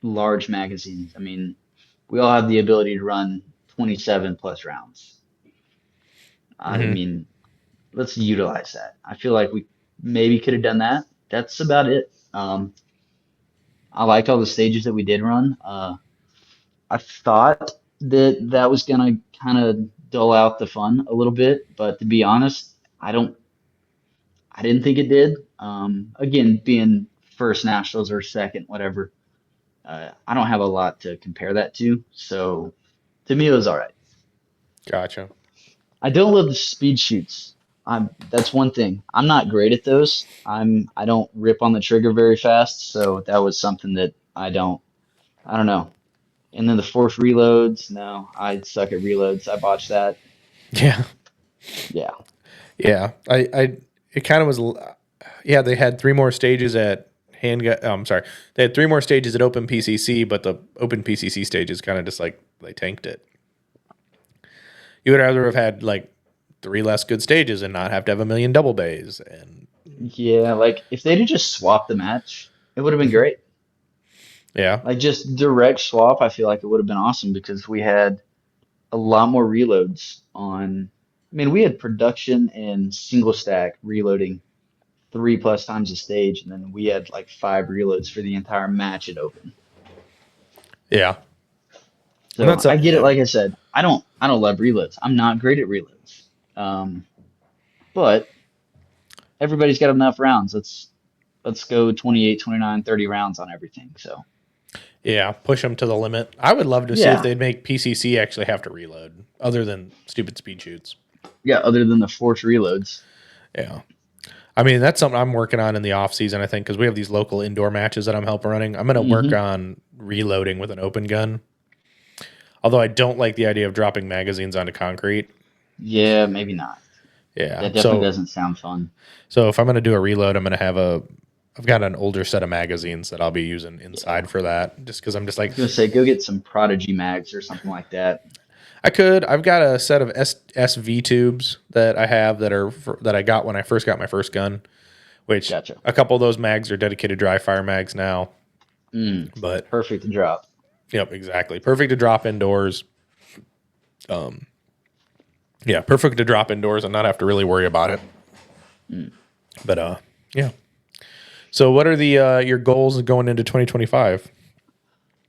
large magazines. I mean, we all have the ability to run 27 plus rounds. I Hmm. mean, let's utilize that. I feel like we maybe could have done that. That's about it. I liked all the stages that we did run. I thought that that was gonna kind of dull out the fun a little bit, but to be honest, I didn't think it did. Again, being first nationals or second, whatever, I don't have a lot to compare that to. So to me, it was all right. Gotcha. I don't love the speed shoots. That's one thing. I'm not great at those. I don't rip on the trigger very fast, so that was something that I don't know. And then the forced reloads, no, I suck at reloads. I botched that. Yeah. Yeah. Yeah. It kind of was, yeah, they had three more stages at handgun. Oh, I'm sorry. They had three more stages at open PCC, but the open PCC stages kind of just like they tanked it. You would rather have had like three less good stages and not have to have a million double bays. And Yeah, like if they'd have just swapped the match, it would have been great. yeah. Like just direct swap, I feel like it would have been awesome because we had a lot more reloads on. I mean, we had production and single stack reloading three plus times a stage, and then we had like five reloads for the entire match at open. Yeah. And So that's, I get it. yeah. Like I said, I don't love reloads. I'm not great at reloads. Um, but everybody's got enough rounds. Let's go 28, 29, 30 rounds on everything. So Yeah. Push them to the limit. I would love to see if yeah, they'd make PCC actually have to reload other than stupid speed shoots. yeah. Other than the forced reloads. Yeah. I mean, that's something I'm working on in the off season, I think, because we have these local indoor matches that I'm helping running. I'm going to work Hmm. on reloading with an open gun. Although I don't like the idea of dropping magazines onto concrete. Yeah, maybe not. Yeah. That definitely So doesn't sound fun. if I'm going to do a reload, I'm going to have I've got an older set of magazines that I'll be using Yeah. inside for that just because I'm just I like, was gonna say go get some Prodigy mags or something like that. I've got a set of SV tubes that I have that I got when I first got my first gun, which Gotcha. a couple of those mags are dedicated dry fire mags now. Mm, But perfect to drop. yep, exactly. Perfect to drop indoors. Yeah, perfect to drop indoors and not have to really worry about it. Mm. But yeah. So what are the your goals going into 2025?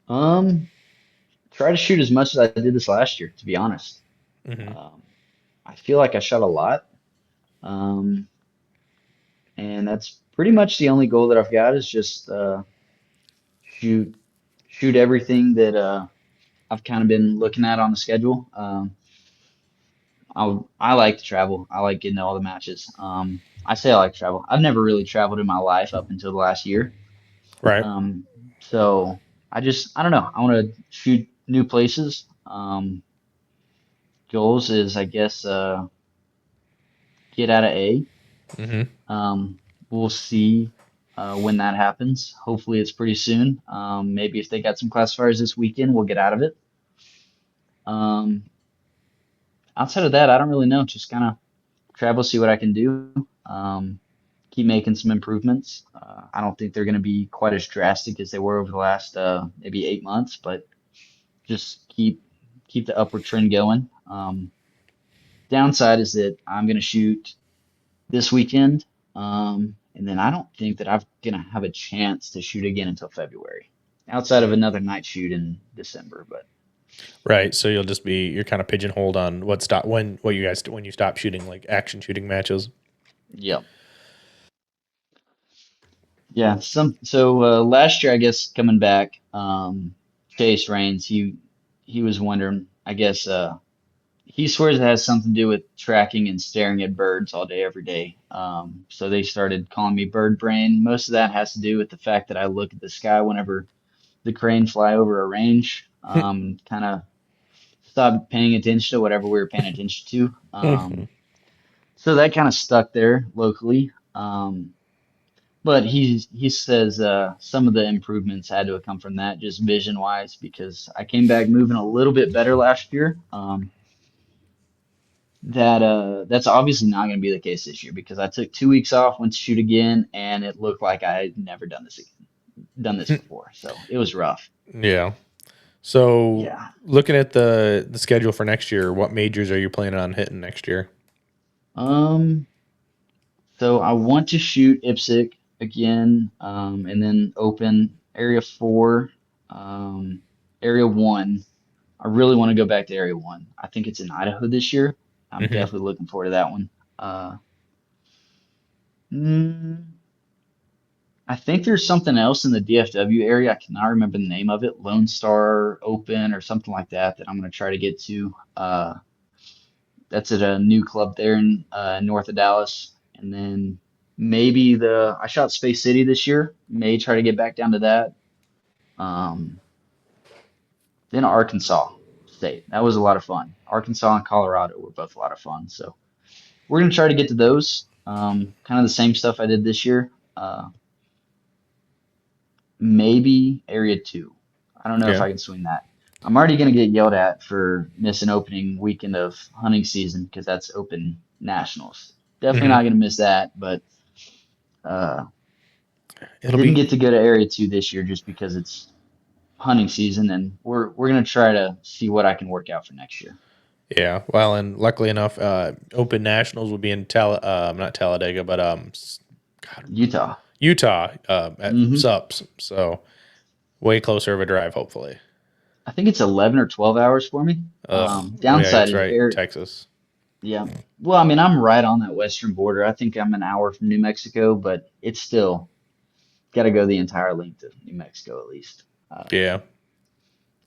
Um, Try to shoot as much as I did this last year, to be honest. Hmm. Um, I feel like I shot a lot. Um, and that's pretty much the only goal that I've got is just shoot shoot everything that I've kind of been looking at on the schedule. I like to travel. I like getting to all the matches. I say I like to travel. I've never really traveled in my life up until the last year. Right. Um, so I don't know. I want to shoot new places. Goals is, I guess, get out of A. Mm-hmm. Um, we'll see when that happens. Hopefully, it's pretty soon. Maybe if they got some classifiers this weekend, we'll get out of it. Um, outside of that, I don't really know. Just kind of travel, see what I can do. Keep making some improvements. I don't think they're going to be quite as drastic as they were over the last maybe 8 months, but just keep the upward trend going. Downside is that I'm going to shoot this weekend, and then I don't think that I'm going to have a chance to shoot again until February, outside of another night shoot in December. But Right. So you're kind of pigeonholed on what you guys when you stop shooting like action shooting matches. yeah, yeah. Last year, I guess coming back, Chase Rains, he was wondering, I guess. He swears it has something to do with tracking and staring at birds all day, every day. So they started calling me bird brain. Most of that has to do with the fact that I look at the sky whenever the crane fly over a range. Kind of stopped paying attention to whatever we were paying attention to. So that kind of stuck there locally. But he says some of the improvements had to have come from that, just vision wise, because I came back moving a little bit better last year. That's obviously not going to be the case this year because I took 2 weeks off, went to shoot again, and it looked like I had never done this before. So it was rough. Yeah. So Yeah. looking at the schedule for next year, what majors are you planning on hitting next year? Um. So I want to shoot IPSC again, and then open Area 4, um, Area 1. I really want to go back to Area 1. I think it's in Idaho this year. I'm Hmm. definitely looking forward to that one. Uh, mm, I think there's something else in the DFW area. I cannot remember the name of it. Lone Star Open or something like that that I'm going to try to get to. That's at a new club there in north of Dallas. And then maybe I shot Space City this year. May try to get back down to that. Um, then Arkansas State. That was a lot of fun. Arkansas and Colorado were both a lot of fun. So we're going to try to get to those. Kind of the same stuff I did this year. Maybe Area 2. I don't know if Yeah. I can swing that. I'm already going to get yelled at for missing opening weekend of hunting season because that's open nationals. Definitely Hmm. not going to miss that, but uh, It'll didn't be get to go to Area 2 this year just because it's hunting season, and we're going to try to see what I can work out for next year. yeah. Well, and luckily enough, Open Nationals will be in not Talladega, but God, Utah. Utah at hmm Sups. So way closer of a drive, hopefully. I think it's 11 or 12 hours for me. Ugh. Yeah, Downside it's is right. air. Texas. Yeah. Well, I mean, I'm right on that western border. I think I'm an hour from New Mexico, but it's still got to go the entire length of New Mexico at least. Yeah.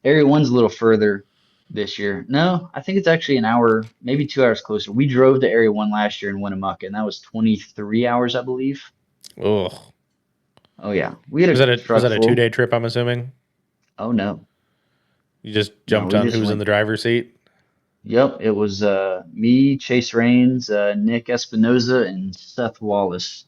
Area 1's a little further this year. No, I think it's actually an hour, maybe 2 hours closer. We drove to Area 1 last year in Winnemucca, and that was 23 hours, I believe. Ugh. Oh, yeah. We had Was a was truck that a 2 day full. trip? I'm assuming Oh, no. you just No, jumped we on just who's in went. the driver's seat. Yep, it was me, Chase Rains, Nick Espinoza, and Seth Wallace.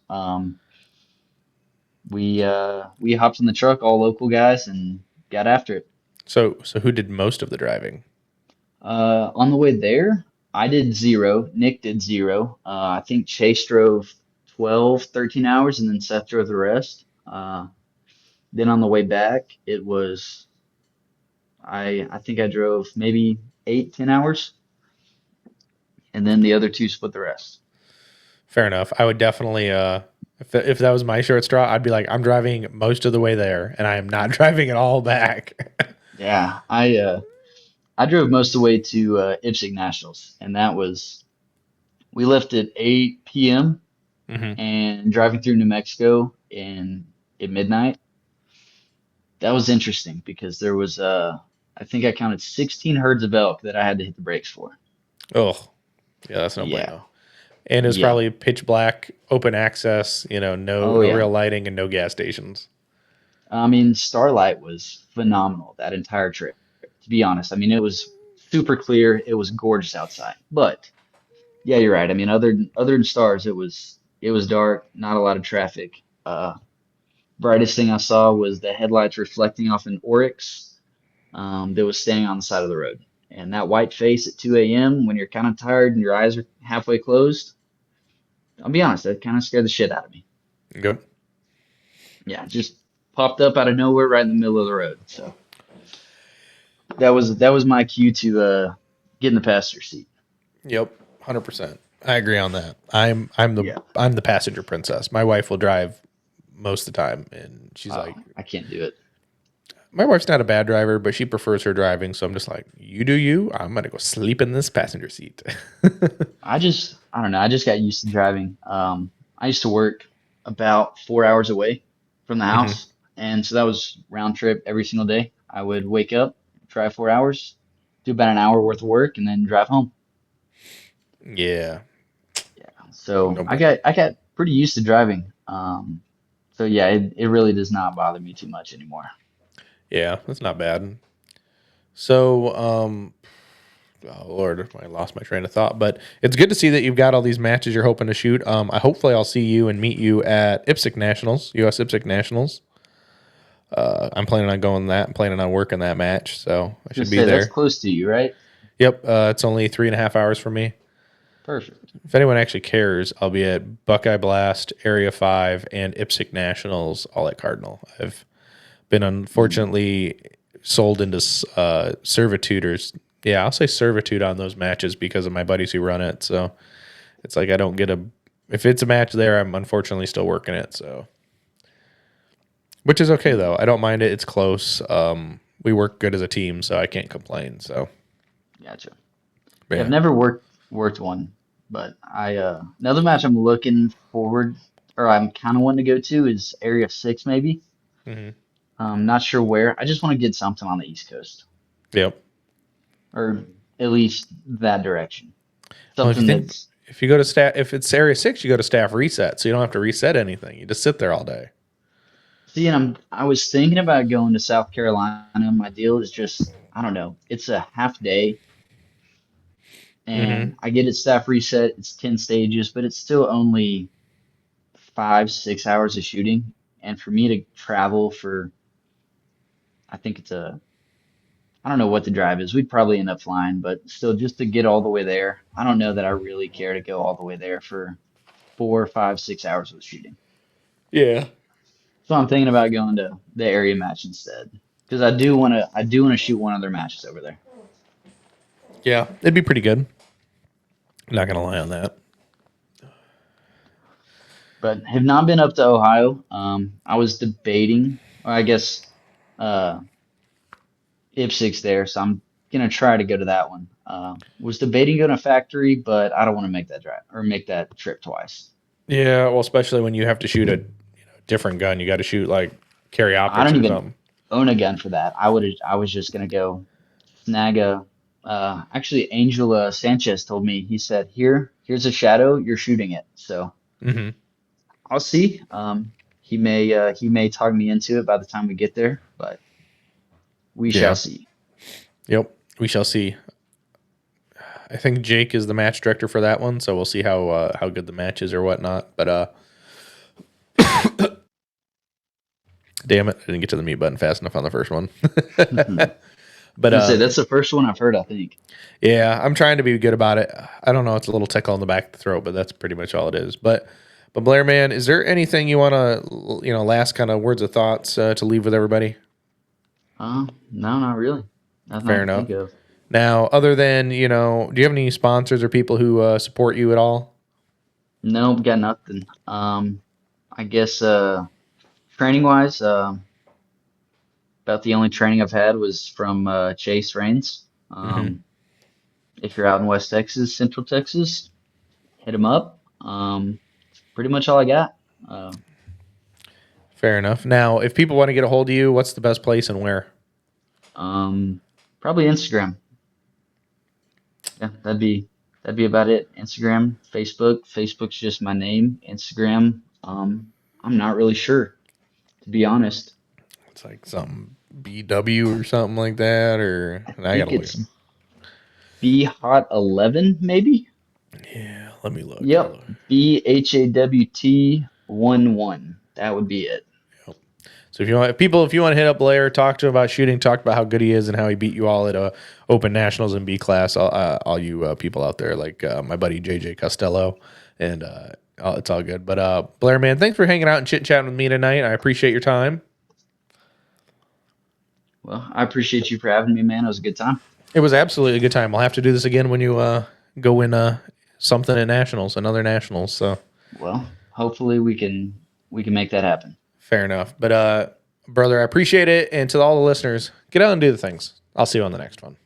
We hopped in the truck, all local guys, and got after it. So who did most of the driving? On the way there, I did zero. Nick did zero. I think Chase drove 12, 13 hours, and then Seth drove the rest. Then on the way back, it was I think I drove maybe 8, 10 hours, and then the other two split the rest. Fair enough. I would definitely if that was my short straw, I'd be like, I'm driving most of the way there, and I am not driving it all back. Yeah, I drove most of the way to IPSC Nationals, and that was we left at 8 p.m. Hmm. and driving through New Mexico at midnight. That was interesting because there was I think I counted 16 herds of elk that I had to hit the brakes for. Oh, yeah, that's no Yeah. bueno. And it's Yeah. probably pitch black, open access, Oh no yeah. real lighting and no gas stations. I mean, Starlight was phenomenal that entire trip. To be honest, I mean it was super clear. It was gorgeous outside. But yeah, you're right. I mean, other than stars, it was dark. Not a lot of traffic. Brightest thing I saw was the headlights reflecting off an oryx that was standing on the side of the road. And that white face at 2 a.m. when you're kind of tired and your eyes are halfway closed, I'll be honest, that kind of scared the shit out of me. Good. Yeah, it just popped up out of nowhere right in the middle of the road. So that was my cue to get in the passenger seat. Yep, 100%. I agree on that. I'm the passenger princess. My wife will drive most of the time, and she's Oh, like, I can't do it. my wife's not a bad driver, but she prefers her driving. So I'm just like, you do you. I'm gonna go sleep in this passenger seat. I don't know. I just got used to driving. I used to work about 4 hours away from the Hmm. house, and so that was round trip every single day. I would wake up, drive 4 hours, do about an hour worth of work, and then drive home. Yeah, Yeah. So no I bueno. got I got pretty used to driving. So yeah, it really does not bother me too much anymore. Yeah, that's not bad. So, oh Lord, I lost my train of thought. But it's good to see that you've got all these matches you're hoping to shoot. I hopefully I'll see you and meet you at IPSC Nationals, U.S. IPSC Nationals. I'm planning on going that. I'm planning on working that match, so I should Just be say that's there. close to you, right? Yep, it's only 3.5 hours from me. Perfect. If anyone actually cares, I'll be at Buckeye Blast, Area 5, and IPSC Nationals, all at Cardinal. I've been Mm. unfortunately sold into servitude or, yeah, I'll say servitude on those matches because of my buddies who run it. So it's like I don't get if it's a match there, I'm unfortunately still working it. So, which is okay Mm. though. I don't mind it. It's close. We work good as a team, so I can't complain. So, Gotcha. Yeah, I've yeah. never worked one, but I another match I'm looking forward or I'm kind of wanting to go to is Area 6 maybe. Hmm. Not sure where. I just want to get something on the East Coast Yep. or at least that direction. Well, if you Something think that's if you go to staff, if it's Area 6, you go to staff reset, so you don't have to reset anything. You just sit there all day. see, and I was thinking about going to South Carolina. My deal is just I don't know. It's a half day Hmm. and I get it staff reset. It's 10 stages, but it's still only 5, 6 hours of shooting. And for me to travel for I think I don't know what the drive is. We'd probably end up flying, but still, just to get all the way there, I don't know that I really care to go all the way there for 4, 5, 6 hours of shooting. Yeah. So I'm thinking about going to the area match instead because I do want to shoot one of their matches over there. Yeah. It'd be pretty good. Not gonna lie on that. But have not been up to Ohio. I was debating, or I guess uh, IPSC's there, so I'm gonna try to go to that one. Was debating going to factory, but I don't want to make that drive or make that trip twice. Yeah. Well, especially when you have to shoot a different gun, you got to shoot like carry I optics don't or even something. own a gun for that. I was just gonna go snag a. Actually, Angel Sanchez told me. He said, "Here's a shadow. You're shooting it." So Hmm. I'll see. He may talk me into it by the time we get there, but we shall Yeah. see. Yep. We shall see. I think Jake is the match director for that one, so we'll see how good the match is or whatnot. But damn it, I didn't get to the mute button fast enough on the first one. I But was gonna say that's the first one I've heard. I think. yeah, I'm trying to be good about it. I don't know, it's a little tickle in the back of the throat, but that's pretty much all it is. But Blair, man, is there anything you want to, last kind of words of thoughts to leave with everybody? No, not really. Nothing I Fair can enough. think of. Now, other than do you have any sponsors or people who support you at all? Nope, got nothing. I guess training wise, about the only training I've had was from Chase Rains. Hmm. If you're out in West Texas, Central Texas, hit him up. Pretty much all I got. Fair enough. Now, if people want to get a hold of you, what's the best place and where? Um, Probably Instagram. Yeah, that'd be about it. Instagram, Facebook. Facebook's just my name. Instagram, I'm not really sure, to be honest. It's like something BW or something like that, or I I gotta think look. it's Be Hot 11, maybe. Yeah, let me look. I'll Yep, look. BHAWT 11. That would be it. So if you want to hit up Blair, talk to him about shooting, talk about how good he is and how he beat you all at Open Nationals in B class. All you people out there, like my buddy JJ Costello, and it's all good. But Blair, man, thanks for hanging out and chit chatting with me tonight. I appreciate your time. Well, I appreciate you for having me, man. It was a good time. It was absolutely a good time. We'll have to do this again when you go win something at nationals, another nationals. So Well, hopefully we can make that happen. fair enough. But brother, I appreciate it. And to all the listeners, get out and do the things. I'll see you on the next one.